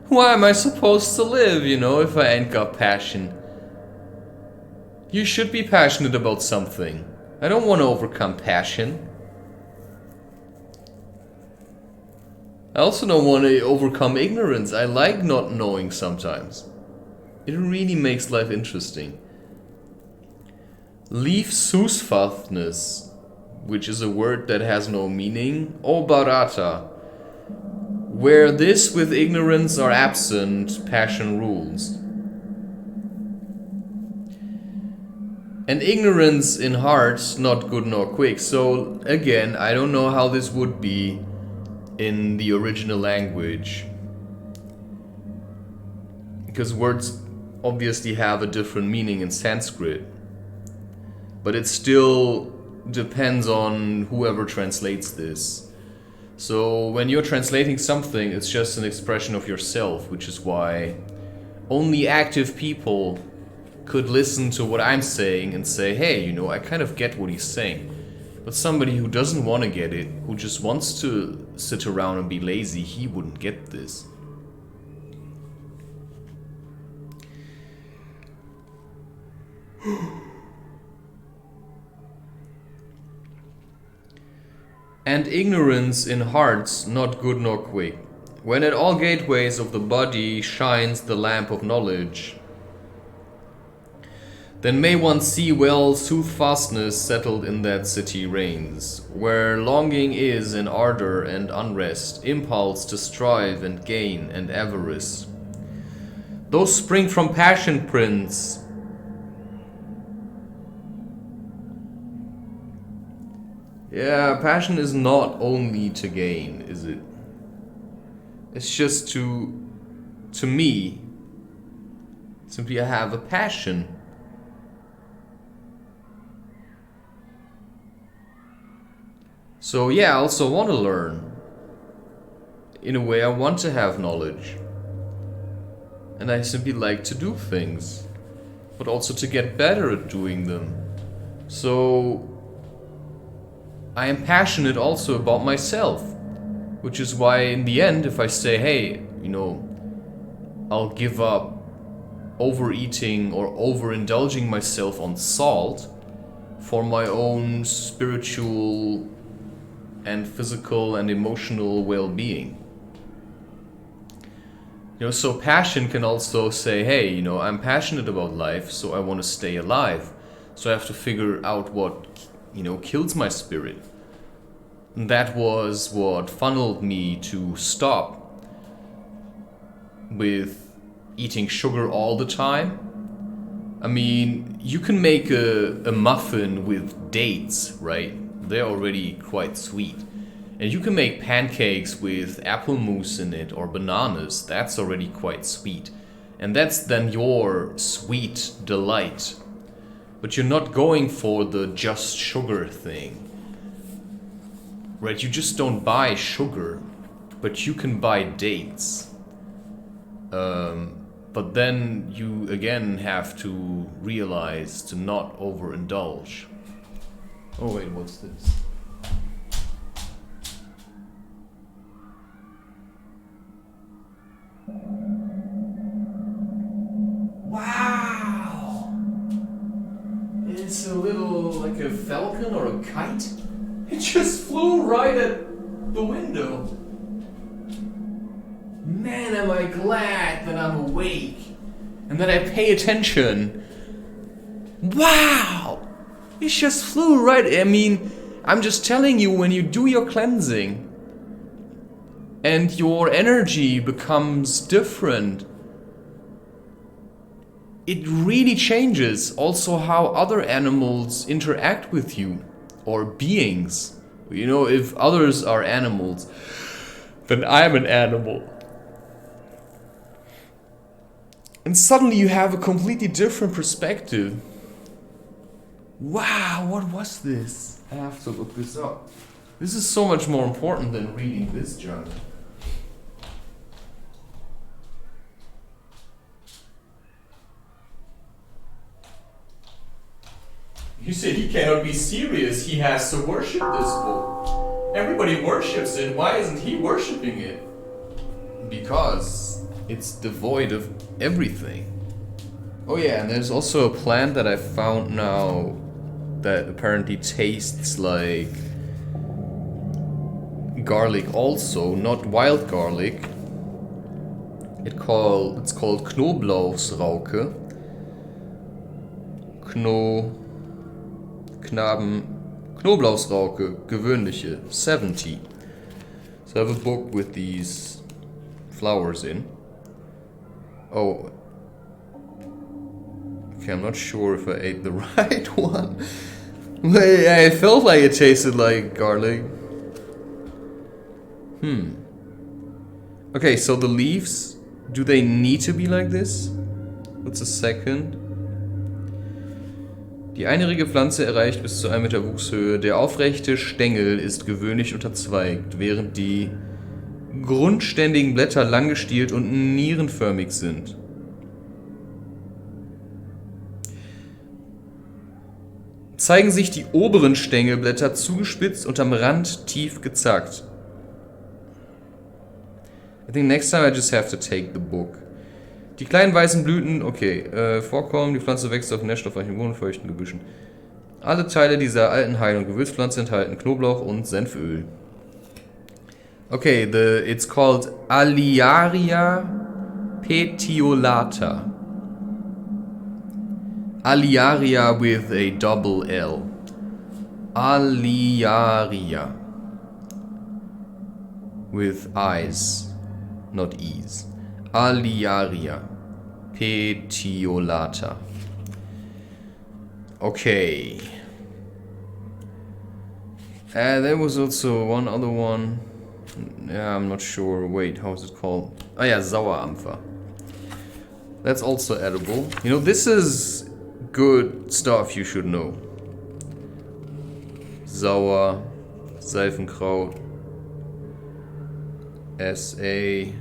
Why am I supposed to live, if I ain't got passion? You should be passionate about something. I don't want to overcome passion. I also don't want to overcome ignorance. I like not knowing sometimes. It really makes life interesting. Leave susfathness, which is a word that has no meaning, o bharata. Where this with ignorance are absent, passion rules. And ignorance in heart, not good nor quick. So again, I don't know how this would be in the original language, because words obviously have a different meaning in Sanskrit, but it still depends on whoever translates this. So when you're translating something, it's just an expression of yourself, which is why only active people could listen to what I'm saying and say, hey, I kind of get what he's saying. But somebody who doesn't want to get it, who just wants to sit around and be lazy, he wouldn't get this. And ignorance in hearts, not good nor quick. When at all gateways of the body shines the lamp of knowledge, then may one see well soothfastness settled in that city reigns, where longing is and ardor and unrest, impulse to strive and gain and avarice. Those spring from passion, prince. Yeah, passion is not only to gain, is it? It's just to me, simply I have a passion. So yeah, I also want to learn. In a way, I want to have knowledge. And I simply like to do things, but also to get better at doing them. So I am passionate also about myself, which is why in the end, if I say, hey, I'll give up overeating or overindulging myself on salt for my own spiritual and physical and emotional well-being. So passion can also say, hey, I'm passionate about life, so I want to stay alive. So I have to figure out what, kills my spirit. And that was what funneled me to stop with eating sugar all the time. I mean, you can make a muffin with dates, right? They're already quite sweet. And you can make pancakes with apple mousse in it or bananas. That's already quite sweet. And that's then your sweet delight. But you're not going for the just sugar thing. Right? You just don't buy sugar, but you can buy dates. But then you again have to realize to not overindulge. Oh wait, what's this? Wow! It's a little like a falcon or a kite. It just flew right at the window. Man, am I glad that I'm awake and that I pay attention. Wow! It just flew right. I mean, I'm just telling you, when you do your cleansing, and your energy becomes different. It really changes also how other animals interact with you, or beings. You know, if others are animals, then I'm an animal. And suddenly you have a completely different perspective. Wow, what was this? I have to look this up. This is so much more important than reading this junk. You said he cannot be serious. He has to worship this book. Everybody worships it. Why isn't he worshipping it? Because it's devoid of everything. Oh yeah, and there's also a plant that I found now that apparently tastes like garlic also, not wild garlic. It's called Knoblauchsrauke. Knoblauchsrauke, gewöhnliche, 70. So I have a book with these flowers in. Oh. Okay, I'm not sure if I ate the right one. I felt like it tasted like garlic. Okay, so the leaves, do they need to be like this? What's a second? Die einjährige Pflanze erreicht bis zu 1 Meter Wuchshöhe. Der aufrechte Stängel ist gewöhnlich unterzweigt, während die grundständigen Blätter langgestielt und nierenförmig sind. Zeigen sich die oberen Stängelblätter zugespitzt und am Rand tief gezackt. I think next time I just have to take the book. Die kleinen weißen Blüten, okay, vorkommen, die Pflanze wächst auf nährstoffreichen Boden und feuchten Gebüschen. Alle Teile dieser alten Heil- und Gewürzpflanze enthalten Knoblauch und Senföl. Okay, it's called Aliaria petiolata. Aliaria with a double L. Aliaria. With eyes, not E's. Aliaria petiolata. Okay. There was also one other one. Yeah, I'm not sure. Wait, how is it called? Oh yeah, Sauerampfer. That's also edible. You know, this is good stuff you should know. Sauer, Seifenkraut, SA,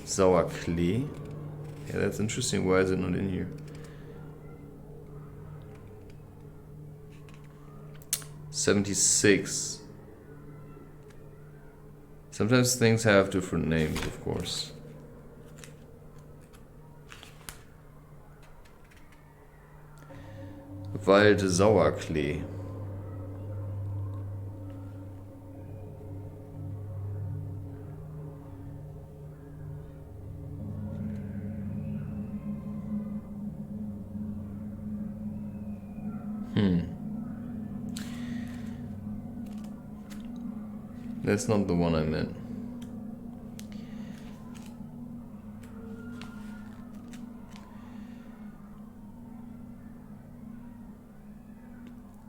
Sauerklee. Yeah, that's interesting. Why is it not in here? 76. Sometimes things have different names, of course. Walde Sauerklee. That's not the one I meant.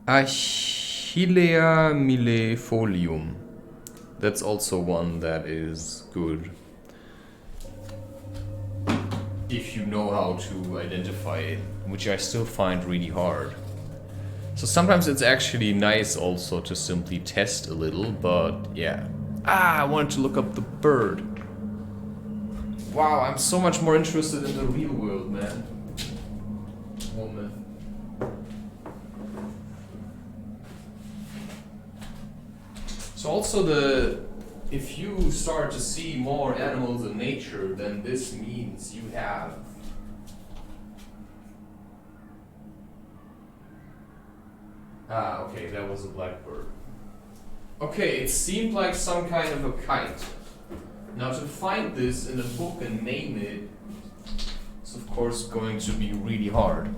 Achillea millefolium. That's also one that is good. If you know how to identify it, which I still find really hard. So sometimes it's actually nice also to simply test a little, but yeah. I wanted to look up the bird. Wow, I'm so much more interested in the real world, man. Woman. So also if you start to see more animals in nature, then this means you have okay, that was a blackbird. Okay, it seemed like some kind of a kite. Now to find this in a book and name it is of course going to be really hard.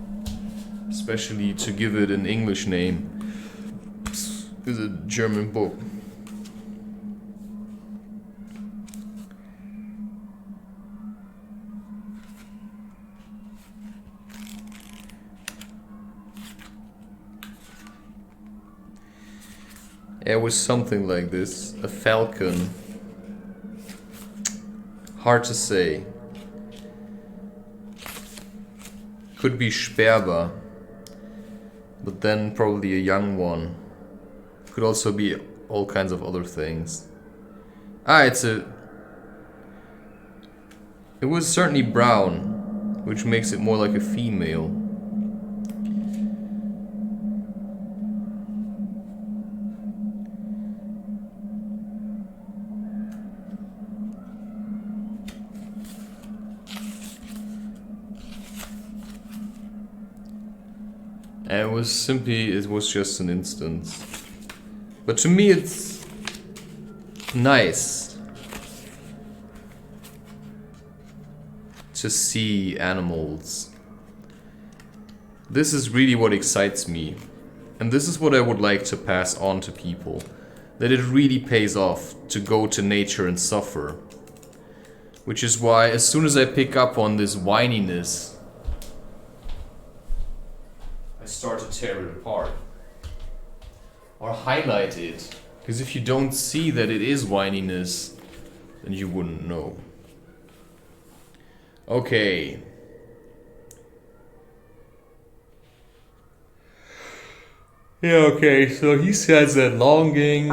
Especially to give it an English name. It's a German book. Yeah, it was something like this. A falcon. Hard to say. Could be Sperber. But then probably a young one. Could also be all kinds of other things. It was certainly brown, which makes it more like a female. And it was just an instance. But to me it's nice to see animals. This is really what excites me. And this is what I would like to pass on to people. That it really pays off to go to nature and suffer. Which is why as soon as I pick up on this whininess, I start to tear it apart. Or highlight it. Because if you don't see that it is whininess, then you wouldn't know. Okay. Yeah, okay, so he says that longing,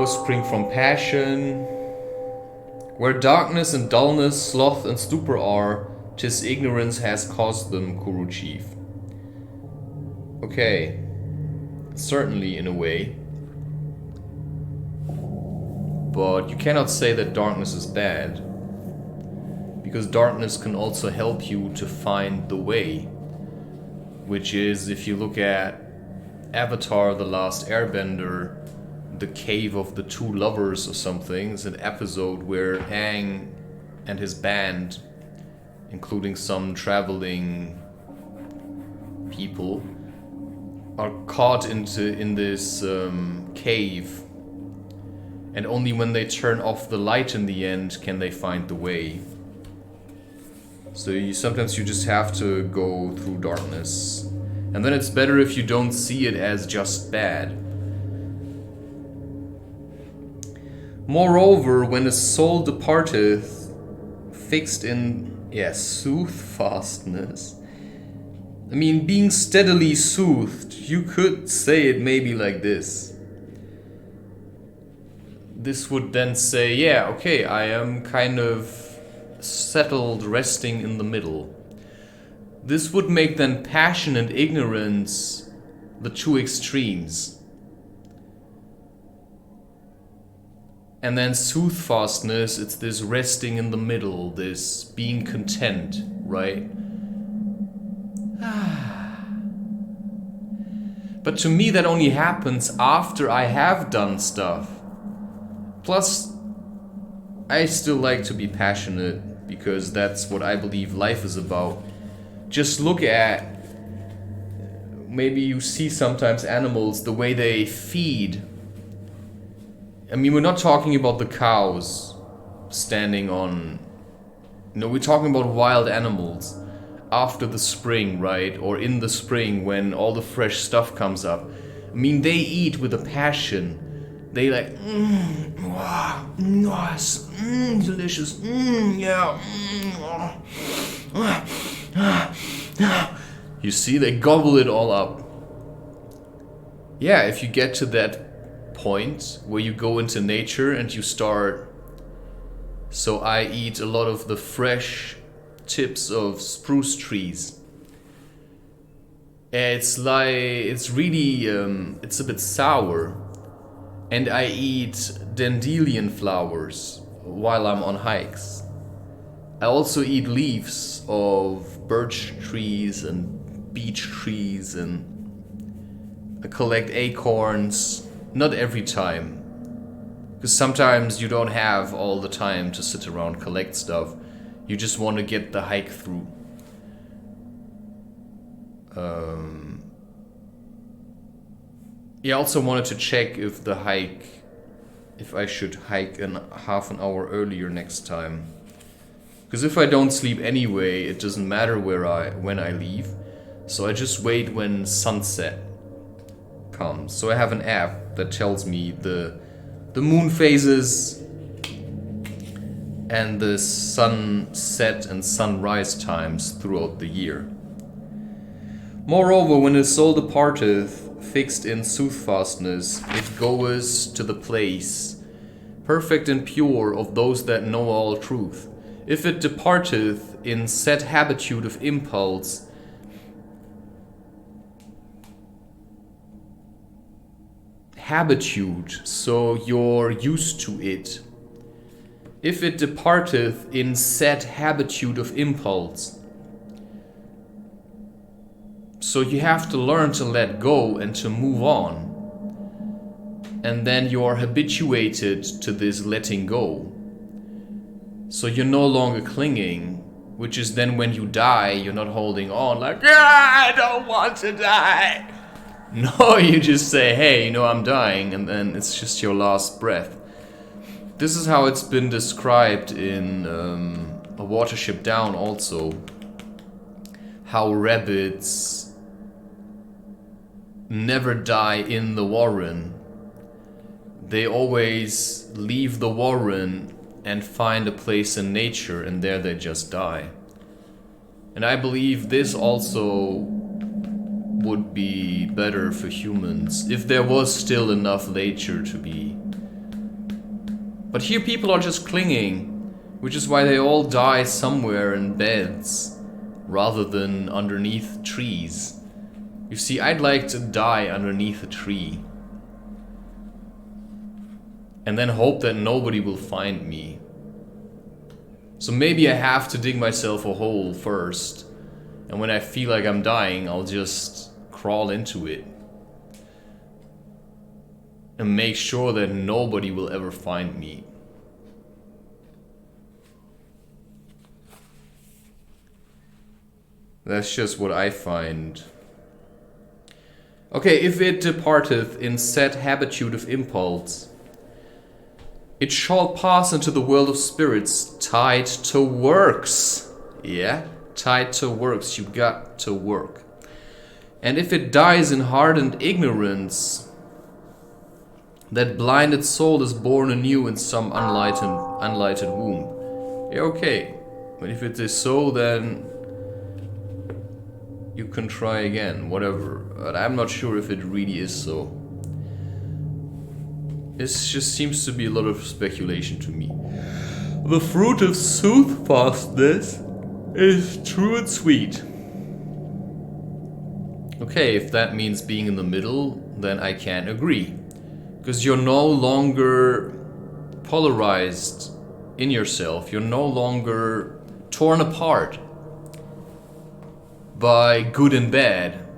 spring from passion. Where darkness and dullness, sloth and stupor are, 'tis ignorance has caused them, Kuru chief. Okay. Certainly, in a way. But you cannot say that darkness is bad. Because darkness can also help you to find the way. Which is, if you look at Avatar: The Last Airbender, the cave of the two lovers or something, is an episode where Aang and his band, including some traveling people, are caught in this cave, and only when they turn off the light in the end can they find the way. So sometimes you just have to go through darkness, and then it's better if you don't see it as just bad. Moreover, when a soul departeth, fixed in soothfastness. I mean, being steadily soothed, you could say it maybe like this. This would then say, yeah, okay, I am kind of settled, resting in the middle. This would make then passion and ignorance the two extremes. And then soothfastness, it's this resting in the middle, this being content, right? But to me that only happens after I have done stuff. Plus, I still like to be passionate because that's what I believe life is about. Just look at, maybe you see sometimes animals, the way they feed. I mean, we're not talking about the cows standing on, we're talking about wild animals. After the spring, right? Or in the spring when all the fresh stuff comes up. I mean, they eat with a passion. They like, nice, delicious, yeah. You see, they gobble it all up. Yeah, if you get to that point where you go into nature and you start. So I eat a lot of the fresh tips of spruce trees. It's really, it's a bit sour. And I eat dandelion flowers while I'm on hikes. I also eat leaves of birch trees and beech trees, and I collect acorns. Not every time. Because sometimes you don't have all the time to sit around collect stuff. You just want to get the hike through. I also wanted to check if I should hike half an hour earlier next time. Because if I don't sleep anyway, it doesn't matter when I leave. So I just wait when sunset comes. So I have an app that tells me the moon phases and the sunset and sunrise times throughout the year. Moreover, when the soul departeth, fixed in soothfastness, it goes to the place, perfect and pure, of those that know all truth. If it departeth in set habitude of impulse, habitude, so you're used to it. If it departeth in set habitude of impulse, so you have to learn to let go and to move on. And then you are habituated to this letting go. So you're no longer clinging, which is then when you die, you're not holding on like, I don't want to die. No, you just say, hey, I'm dying, and then it's just your last breath. This is how it's been described in A Watership Down also. How rabbits never die in the warren. They always leave the warren and find a place in nature, and there they just die. And I believe this also would be better for humans if there was still enough nature to be. But here people are just clinging, which is why they all die somewhere in beds rather than underneath trees. You see, I'd like to die underneath a tree and then hope that nobody will find me. So maybe I have to dig myself a hole first, and when I feel like I'm dying, I'll just crawl into it and make sure that nobody will ever find me. That's just what I find. Okay, if it departeth in set habitude of impulse, it shall pass into the world of spirits, tied to works. Yeah, tied to works. You got to work. And if it dies in hardened ignorance, that blinded soul is born anew in some unlighted womb. Yeah, okay. But if it is so, then you can try again, whatever. But I'm not sure if it really is so. It just seems to be a lot of speculation to me. The fruit of soothfastness is true and sweet. Okay, if that means being in the middle, then I can't agree. Because you're no longer polarized in yourself. You're no longer torn apart by good and bad.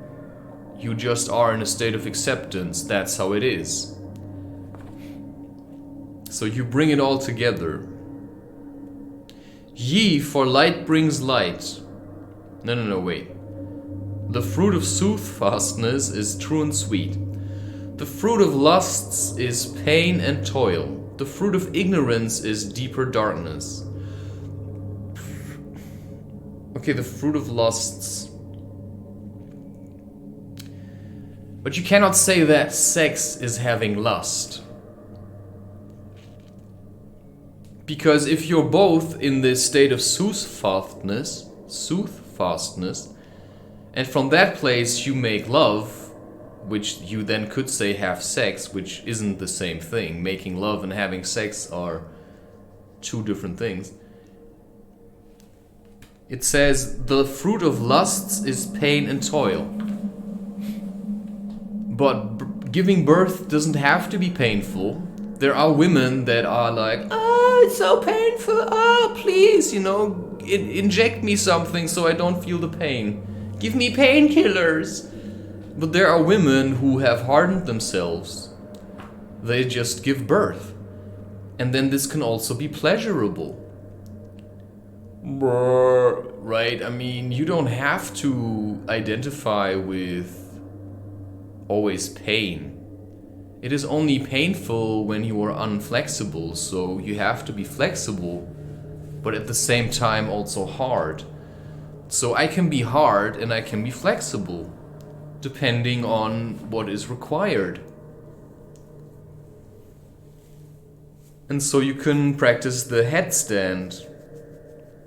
You just are in a state of acceptance. That's how it is. So you bring it all together. Ye, for light brings light. No, wait. The fruit of soothfastness is true and sweet. The fruit of lusts is pain and toil. The fruit of ignorance is deeper darkness. Okay, the fruit of lusts. But you cannot say that sex is having lust. Because if you're both in this state of soothfastness, and from that place you make love, which you then could say have sex, which isn't the same thing. Making love and having sex are two different things. It says, the fruit of lusts is pain and toil. But giving birth doesn't have to be painful. There are women that are like, oh, it's so painful, oh, please, inject me something so I don't feel the pain. Give me painkillers. But there are women who have hardened themselves. They just give birth. And then this can also be pleasurable. Right? I mean, you don't have to identify with always pain. It is only painful when you are unflexible, so you have to be flexible, but at the same time also hard. So I can be hard and I can be flexible. depending on what is required. And so you can practice the headstand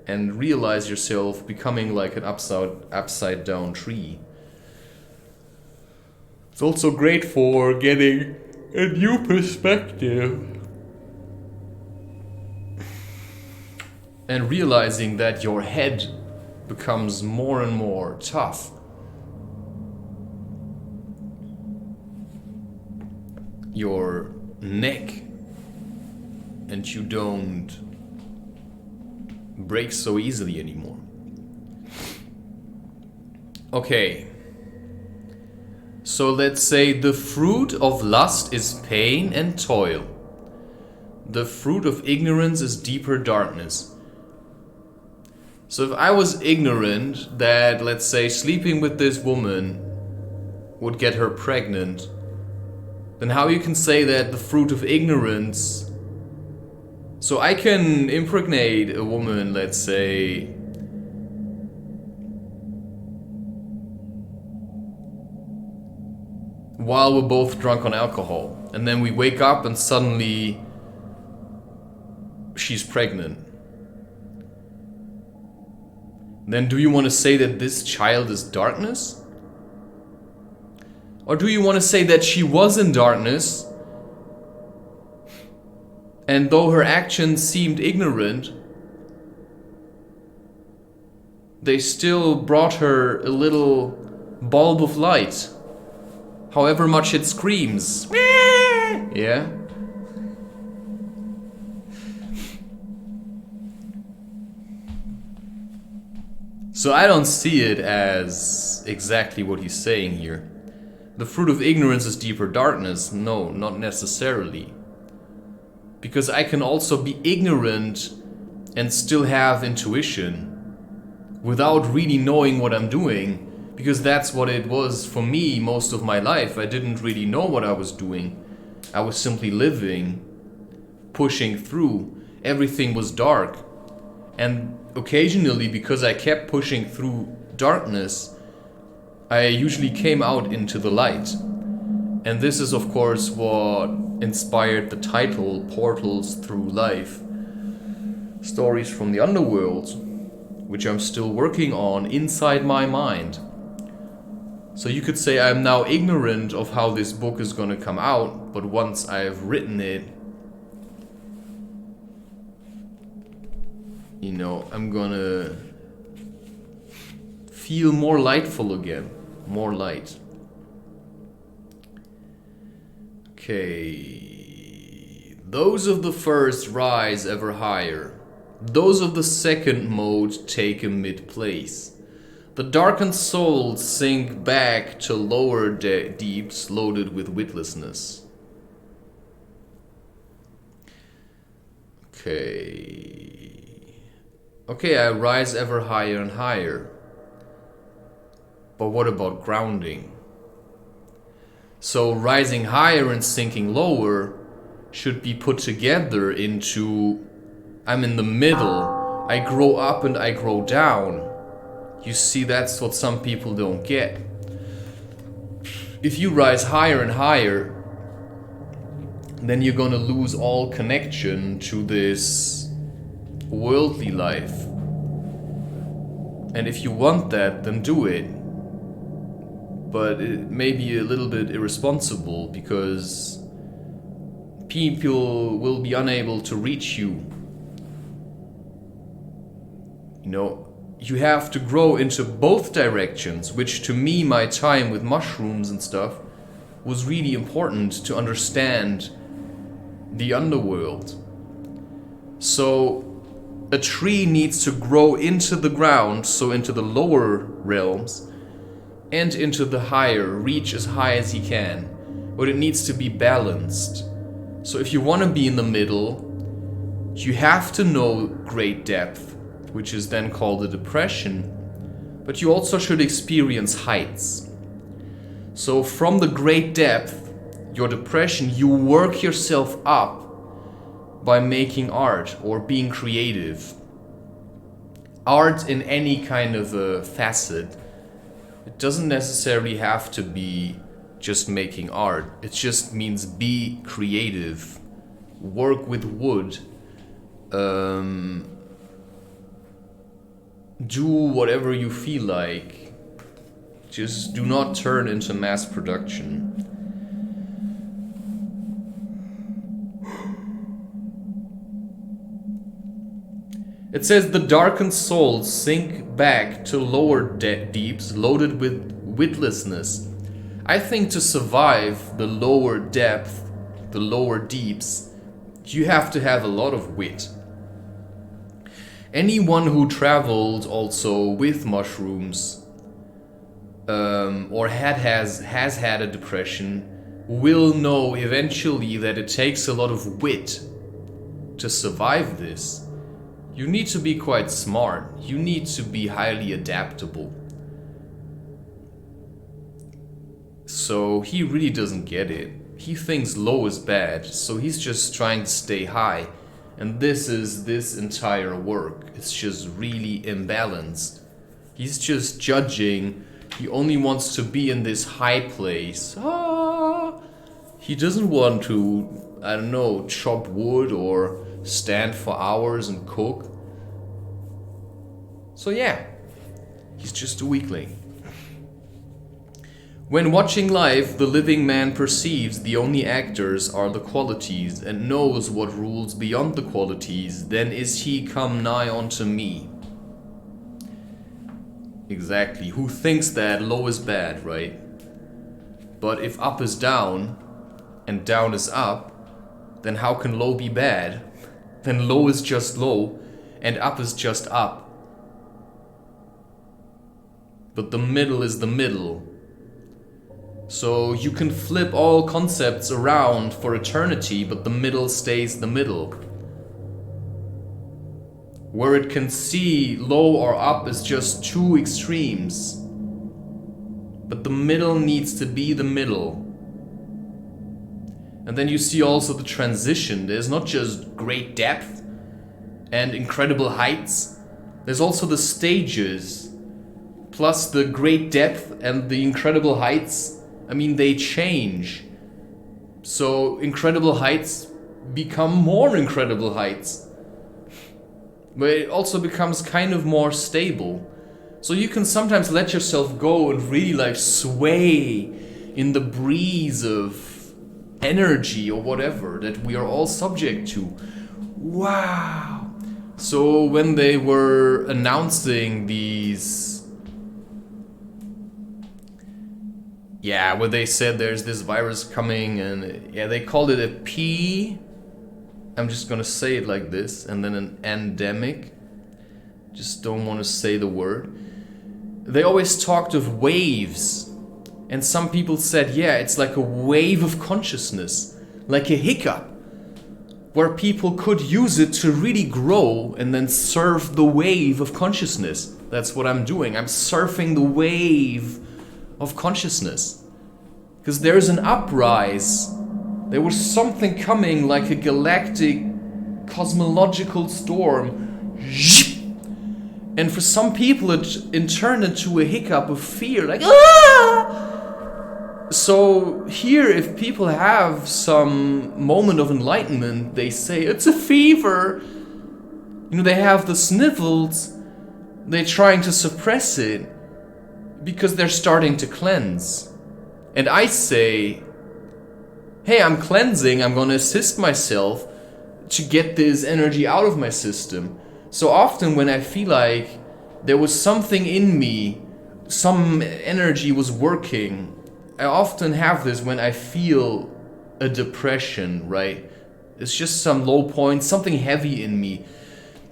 and realize yourself becoming like an upside down tree. It's also great for getting a new perspective and realizing that your head becomes more and more tough. Your neck, and you don't break so easily anymore. Okay. So let's say the fruit of lust is pain and toil. The fruit of ignorance is deeper darkness. So if I was ignorant that, let's say, sleeping with this woman would get her pregnant, then how you can say that the fruit of ignorance... So I can impregnate a woman, let's say, while we're both drunk on alcohol, and then we wake up and suddenly she's pregnant. Then do you want to say that this child is darkness? Or do you want to say that she was in darkness, and though her actions seemed ignorant, they still brought her a little bulb of light, however much it screams? Yeah? So I don't see it as exactly what he's saying here. The fruit of ignorance is deeper darkness. No, not necessarily. Because I can also be ignorant and still have intuition without really knowing what I'm doing, because that's what it was for me most of my life. I didn't really know what I was doing. I was simply living, pushing through. Everything was dark. And occasionally, because I kept pushing through darkness, I usually came out into the light. And this is, of course, what inspired the title Portals Through Life. Stories from the underworld, which I'm still working on inside my mind. So you could say I'm now ignorant of how this book is going to come out, but once I've written it, you know, I'm gonna feel more lightful again, more light. Okay, those of the first rise ever higher. Those of the second mode take a mid-place. The darkened souls sink back to lower deeps loaded with witlessness. Okay, I rise ever higher and higher. But what about grounding? So rising higher and sinking lower should be put together into I'm in the middle. I grow up and I grow down. You see, that's what some people don't get. If you rise higher and higher, then you're gonna lose all connection to this worldly life. And if you want that, then do it. But it may be a little bit irresponsible, because people will be unable to reach you. You know, you have to grow into both directions, which to me, my time with mushrooms and stuff, was really important to understand the underworld. So a tree needs to grow into the ground, so into the lower realms, and into the higher, reach as high as he can. But it needs to be balanced. So if you want to be in the middle, you have to know great depth, which is then called a depression, but you also should experience heights. So from the great depth, your depression, you work yourself up by making art or being creative. Art in any kind of a facet, It doesn't necessarily have to be just making art. It just means be creative, work with wood, do whatever you feel like. Just do not turn into mass production. It says the darkened souls sink back to lower deeps loaded with witlessness. I think to survive the lower depth, the lower deeps, you have to have a lot of wit. Anyone who traveled also with mushrooms or has had a depression will know eventually that it takes a lot of wit to survive this. You need to be quite smart. You need to be highly adaptable. So he really doesn't get it. He thinks low is bad, so he's just trying to stay high. And this is this entire work. It's just really imbalanced. He's just judging. He only wants to be in this high place. He doesn't want to, I don't know, chop wood or stand for hours and cook. So yeah, he's just a weakling. When watching life, the living man perceives the only actors are the qualities and knows what rules beyond the qualities, then is he come nigh unto me. Exactly, who thinks that low is bad, right? But if up is down and down is up, then how can low be bad? Then low is just low and up is just up. But the middle is the middle. So you can flip all concepts around for eternity, but the middle stays the middle. Where it can see low or up is just two extremes. But the middle needs to be the middle. And then you see also the transition. There's not just great depth and incredible heights. There's also the stages. Plus the great depth and the incredible heights, I mean, they change. So incredible heights become more incredible heights. But it also becomes kind of more stable. So you can sometimes let yourself go and really like sway in the breeze of energy or whatever that we are all subject to. Wow. So when they were announcing these... Yeah, where they said there's this virus coming and yeah, they called it a I'm just gonna say it like this, and then an endemic. Just don't want to say the word. They always talked of waves, and some people said, yeah, it's like a wave of consciousness, like a hiccup, where people could use it to really grow and then surf the wave of consciousness. That's what I'm doing. I'm surfing the wave of consciousness. Because there's an uprise. There was something coming like a galactic cosmological storm. And for some people it turned into a hiccup of fear, like ah! So here, if people have some moment of enlightenment, they say it's a fever. You know, they have the sniffles. They're trying to suppress it because they're starting to cleanse. And I say, hey, I'm cleansing, I'm gonna assist myself to get this energy out of my system. So often when I feel like there was something in me, some energy was working, I often have this when I feel a depression, right? It's just some low point, something heavy in me.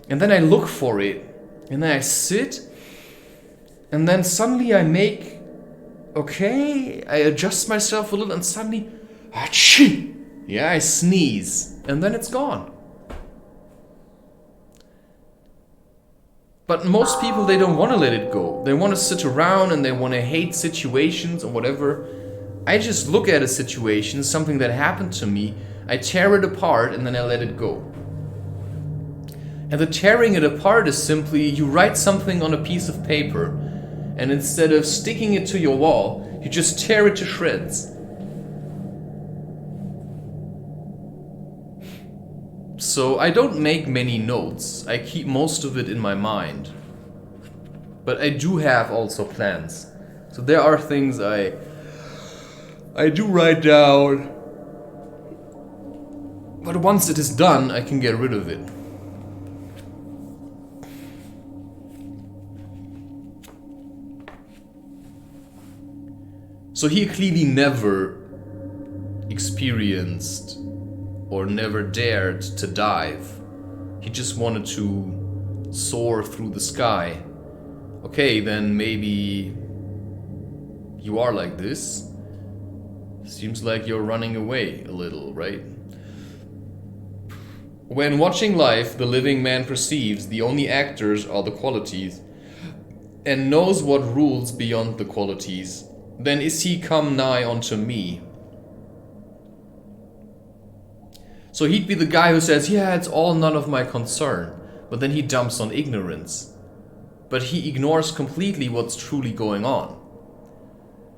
And then I look for it, and then I sit, and then suddenly I adjust myself a little, and suddenly, achoo! Yeah, I sneeze, and then it's gone. But most people, they don't want to let it go. They want to sit around and they want to hate situations or whatever. I just look at a situation, something that happened to me, I tear it apart and then I let it go. And the tearing it apart is simply, you write something on a piece of paper and instead of sticking it to your wall, you just tear it to shreds. So I don't make many notes. I keep most of it in my mind. But I do have also plans. So there are things I do write down. But once it is done, I can get rid of it. So he clearly never experienced or never dared to dive. He just wanted to soar through the sky. Okay, then maybe you are like this. Seems like you're running away a little, right? When watching life, the living man perceives the only actors are the qualities, and knows what rules beyond the qualities. Then is he come nigh unto me. So he'd be the guy who says, yeah, it's all none of my concern, but then he dumps on ignorance. But he ignores completely what's truly going on.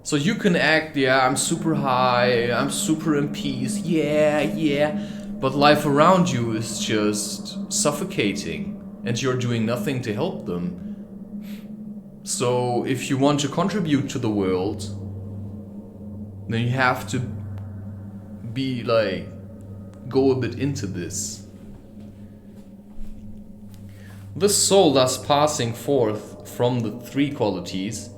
So you can act, yeah, I'm super high, I'm super in peace, yeah, but life around you is just suffocating, and you're doing nothing to help them. So if you want to contribute to the world, then you have to be like, go a bit into this. The soul thus passing forth from the three qualities,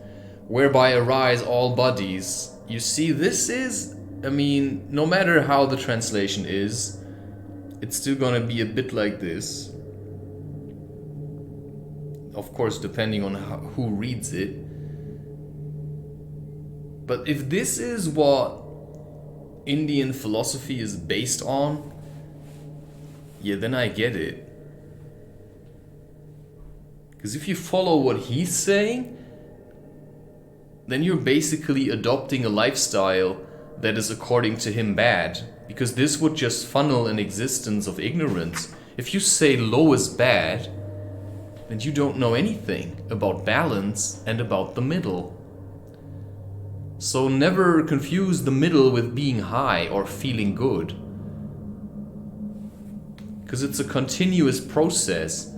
whereby arise all bodies. You see, this is, no matter how the translation is, it's still gonna be a bit like this. Of course, depending on who reads it. But if this is what Indian philosophy is based on, yeah, then I get it. Because if you follow what he's saying, then you're basically adopting a lifestyle that is according to him bad. Because this would just funnel an existence of ignorance. If you say low is bad, then you don't know anything about balance and about the middle. So never confuse the middle with being high or feeling good. Because it's a continuous process.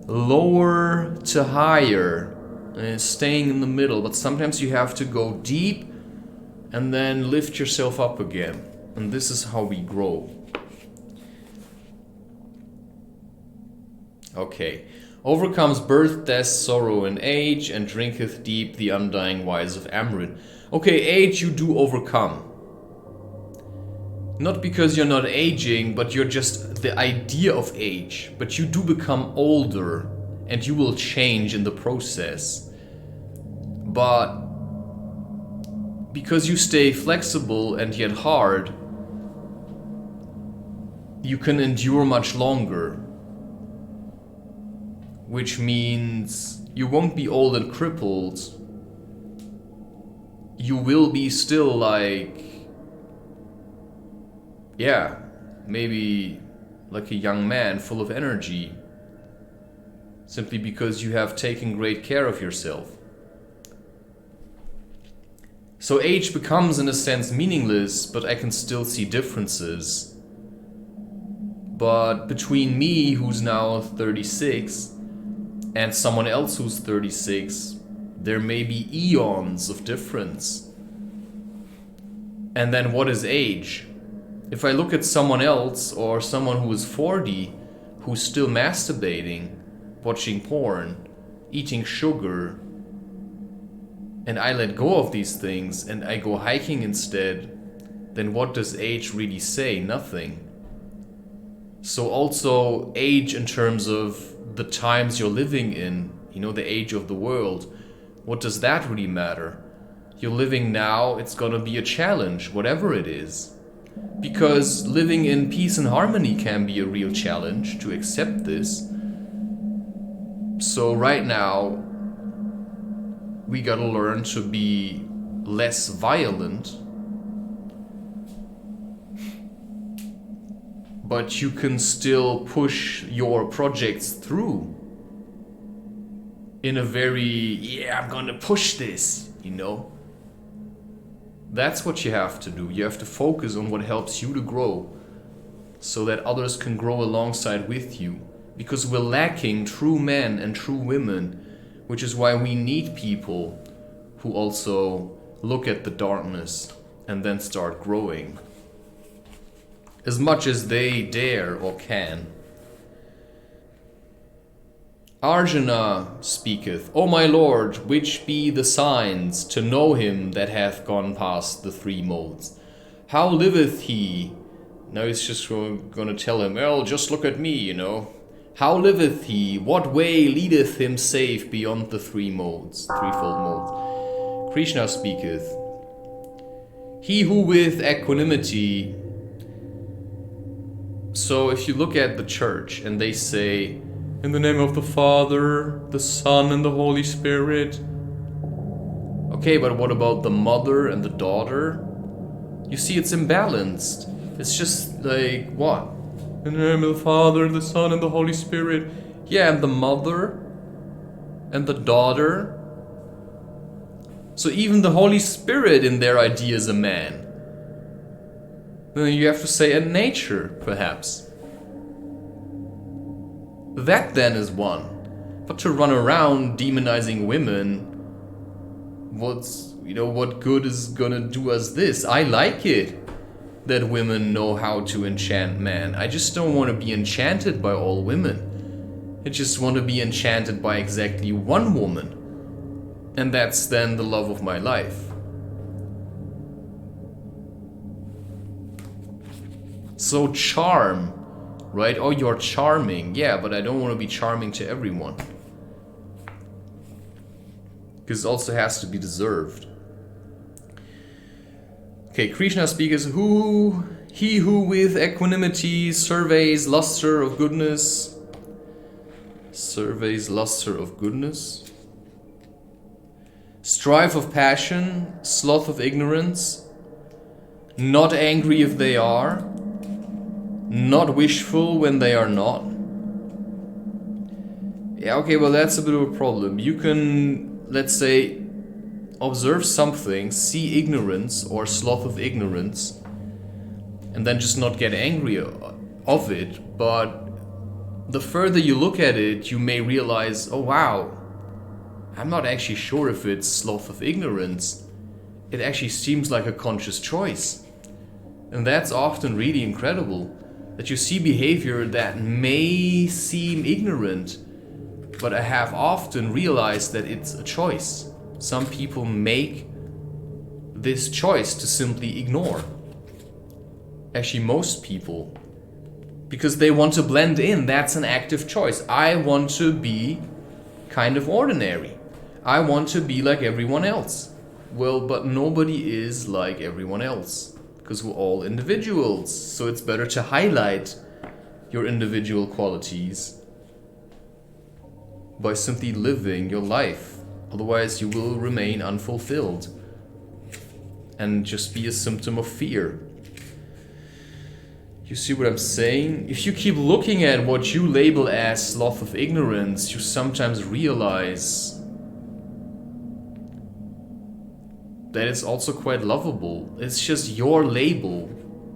Lower to higher, and staying in the middle. But sometimes you have to go deep and then lift yourself up again. And this is how we grow. Okay. Overcomes birth, death, sorrow, and age, and drinketh deep the undying wise of Amrit. Okay, age you do overcome. Not because you're not aging, but you're just the idea of age. But you do become older, and you will change in the process. But because you stay flexible and yet hard, you can endure much longer. Which means you won't be old and crippled. You will be still like, yeah, maybe like a young man full of energy. Simply because you have taken great care of yourself. So age becomes in a sense meaningless, but I can still see differences. But between me, who's now 36, and someone else who's 36, there may be eons of difference. And then what is age? If I look at someone else, or someone who is 40, who's still masturbating, watching porn, eating sugar, and I let go of these things and I go hiking instead, then what does age really say? Nothing. So also age in terms of the times you're living in, the age of the world, what does that really matter? You're living now, it's gonna be a challenge, whatever it is. Because living in peace and harmony can be a real challenge, to accept this. So right now, we gotta learn to be less violent. But you can still push your projects through. in a very, yeah, I'm gonna push this, you know? That's what you have to do. You have to focus on what helps you to grow so that others can grow alongside with you. Because we're lacking true men and true women, which is why we need people who also look at the darkness and then start growing as much as they dare or can. Arjuna speaketh, O my lord, which be the signs to know him that hath gone past the three modes? How liveth he? Now he's just going to tell him, well, just look at me, you know. How liveth he? What way leadeth him safe beyond the threefold modes? Krishna speaketh, he who with equanimity. So if you look at the church and they say, in the name of the Father, the Son, and the Holy Spirit. Okay, but what about the mother and the daughter? You see, it's imbalanced. It's just like, what? In the name of the Father, the Son, and the Holy Spirit. Yeah, and the mother and the daughter. So even the Holy Spirit in their idea is a man. Then you have to say, and nature, perhaps. That then is one. But to run around demonizing women, what good is gonna do us this? I like it that women know how to enchant men. I just don't want to be enchanted by all women. I just want to be enchanted by exactly one woman. And that's then the love of my life. So charm, right? Oh, you're charming. Yeah, but I don't want to be charming to everyone. Because it also has to be deserved. Okay, Krishna speaks, he who with equanimity surveys luster of goodness. Surveys luster of goodness. Strife of passion, sloth of ignorance. Not angry if they are. Not wishful when they are not. Yeah, okay, well that's a bit of a problem. You can, let's say, observe something, see ignorance or sloth of ignorance, and then just not get angry of it, but the further you look at it, you may realize, oh wow, I'm not actually sure if it's sloth of ignorance. It actually seems like a conscious choice. And that's often really incredible, that you see behavior that may seem ignorant, but I have often realized that it's a choice. Some people make this choice to simply ignore. Actually, most people. Because they want to blend in. That's an active choice. I want to be kind of ordinary. I want to be like everyone else. Well, but nobody is like everyone else. Because we're all individuals. So it's better to highlight your individual qualities by simply living your life. Otherwise, you will remain unfulfilled and just be a symptom of fear. You see what I'm saying? If you keep looking at what you label as sloth of ignorance, you sometimes realize that it's also quite lovable. It's just your label.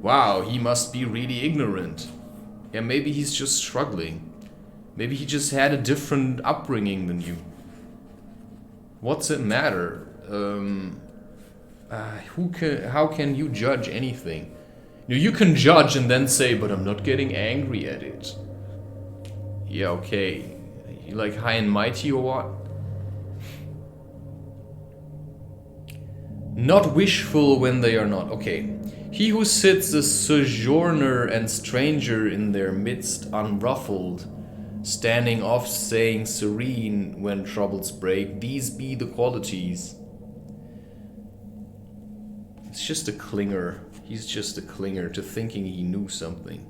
Wow, he must be really ignorant. Yeah, maybe he's just struggling. Maybe he just had a different upbringing than you. What's it matter? How can you judge anything? You can judge and then say, but I'm not getting angry at it. Yeah, okay. You like high and mighty or what? Not wishful when they are not. Okay. He who sits a sojourner and stranger in their midst unruffled, standing off saying serene when troubles break, these be the qualities. It's just a clinger. He's just a clinger to thinking he knew something.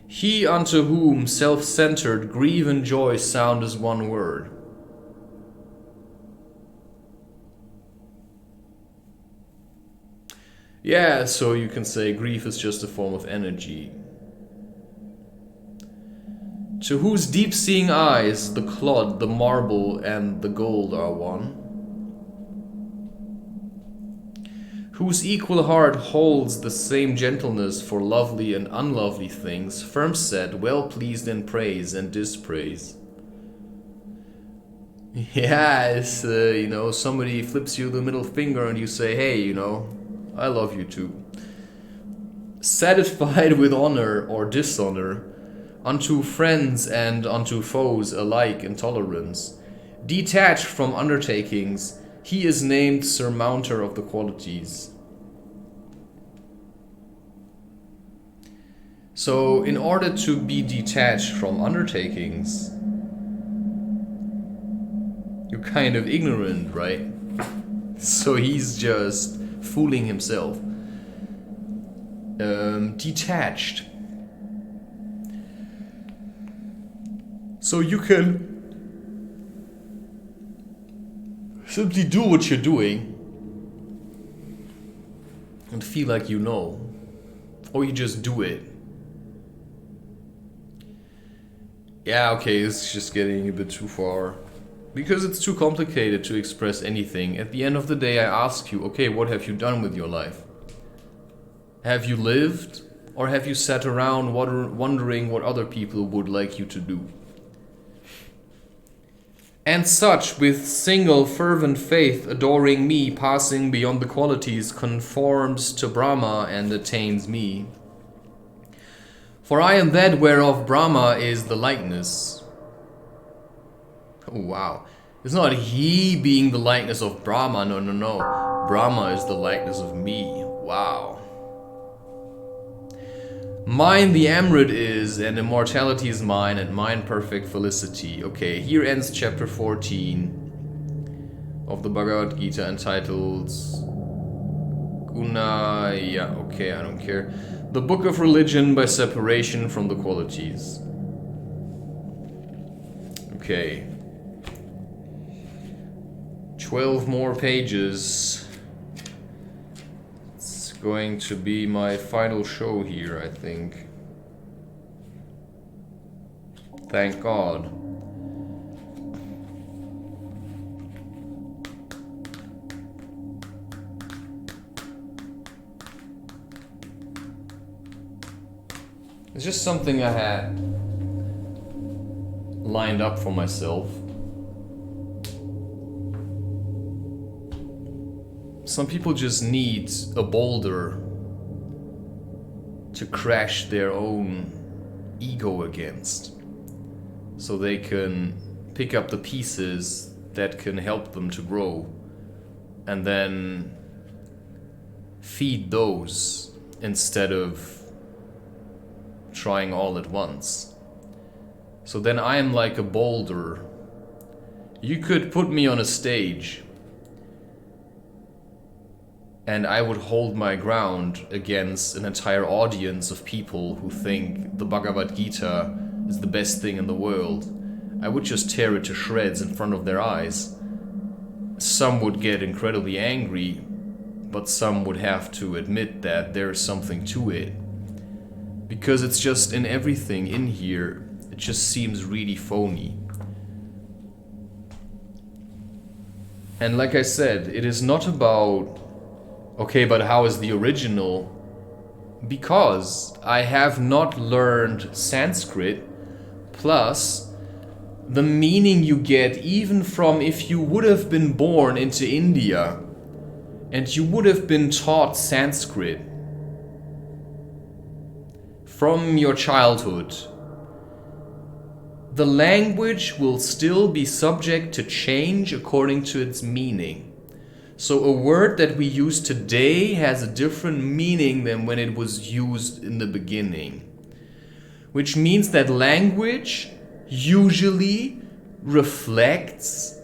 He unto whom self-centered grief and joy sound as one word. Yeah, so you can say grief is just a form of energy. To whose deep-seeing eyes the clod, the marble, and the gold are one. Whose equal heart holds the same gentleness for lovely and unlovely things, firm set, well pleased in praise and dispraise. Yeah, it's, somebody flips you the middle finger and you say, hey, I love you too. Satisfied with honor or dishonor, unto friends and unto foes alike in tolerance, detached from undertakings, he is named surmounter of the qualities. So, in order to be detached from undertakings, you're kind of ignorant, right? So he's just fooling himself. Detached. So you can simply do what you're doing and feel like you know, or you just do it. Yeah, okay, it's just getting a bit too far. Because it's too complicated to express anything. At the end of the day, I ask you, okay, what have you done with your life? Have you lived, or have you sat around wondering what other people would like you to do? And such, with single fervent faith, adoring me, passing beyond the qualities, conforms to Brahma and attains me. For I am that whereof Brahma is the likeness. Oh wow. It's not he being the likeness of Brahma, no. Brahma is the likeness of me. Wow. Mine the Amrit is, and immortality is mine, and mine perfect felicity. Okay, here ends chapter 14 of the Bhagavad Gita, entitled Guna... Yeah, okay, I don't care. The Book of Religion by Separation from the Qualities. Okay. 12 more pages. It's going to be my final show here, I think. Thank God. It's just something I had lined up for myself. Some people just need a boulder to crash their own ego against, so they can pick up the pieces that can help them to grow, and then feed those instead of trying all at once. So then I am like a boulder. You could put me on a stage and I would hold my ground against an entire audience of people who think the Bhagavad Gita is the best thing in the world. I would just tear it to shreds in front of their eyes. Some would get incredibly angry, but some would have to admit that there's something to it. Because it's just in everything in here, it just seems really phony. And like I said, it is not about, okay, but how is the original? Because I have not learned Sanskrit, plus the meaning you get even from if you would have been born into India and you would have been taught Sanskrit from your childhood, the language will still be subject to change according to its meaning. So a word that we use today has a different meaning than when it was used in the beginning. Which means that language usually reflects,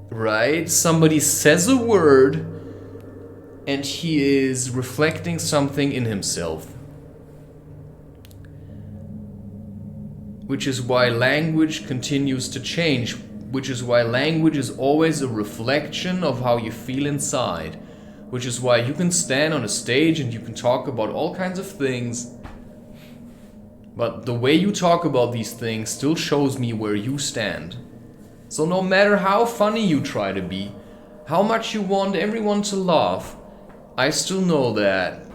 right? Somebody says a word and he is reflecting something in himself. Which is why language continues to change. Which is why language is always a reflection of how you feel inside. Which is why you can stand on a stage and you can talk about all kinds of things, But the way you talk about these things still shows me where you stand. So no matter how funny you try to be, how much you want everyone to laugh, I still know that,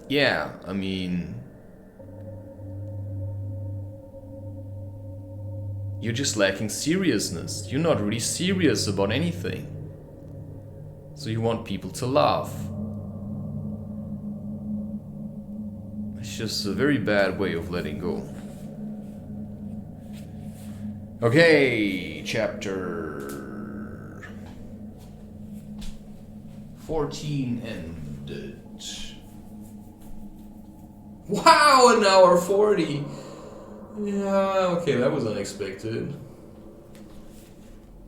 yeah, I mean, you're just lacking seriousness. You're not really serious about anything. So you want people to laugh. It's just a very bad way of letting go. Okay, chapter 14 ended. Wow, an hour 40. Yeah, okay, that was unexpected.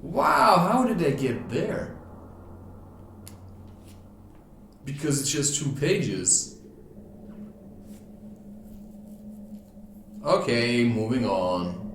Wow, how did I get there? Because it's just 2 pages. Okay, moving on.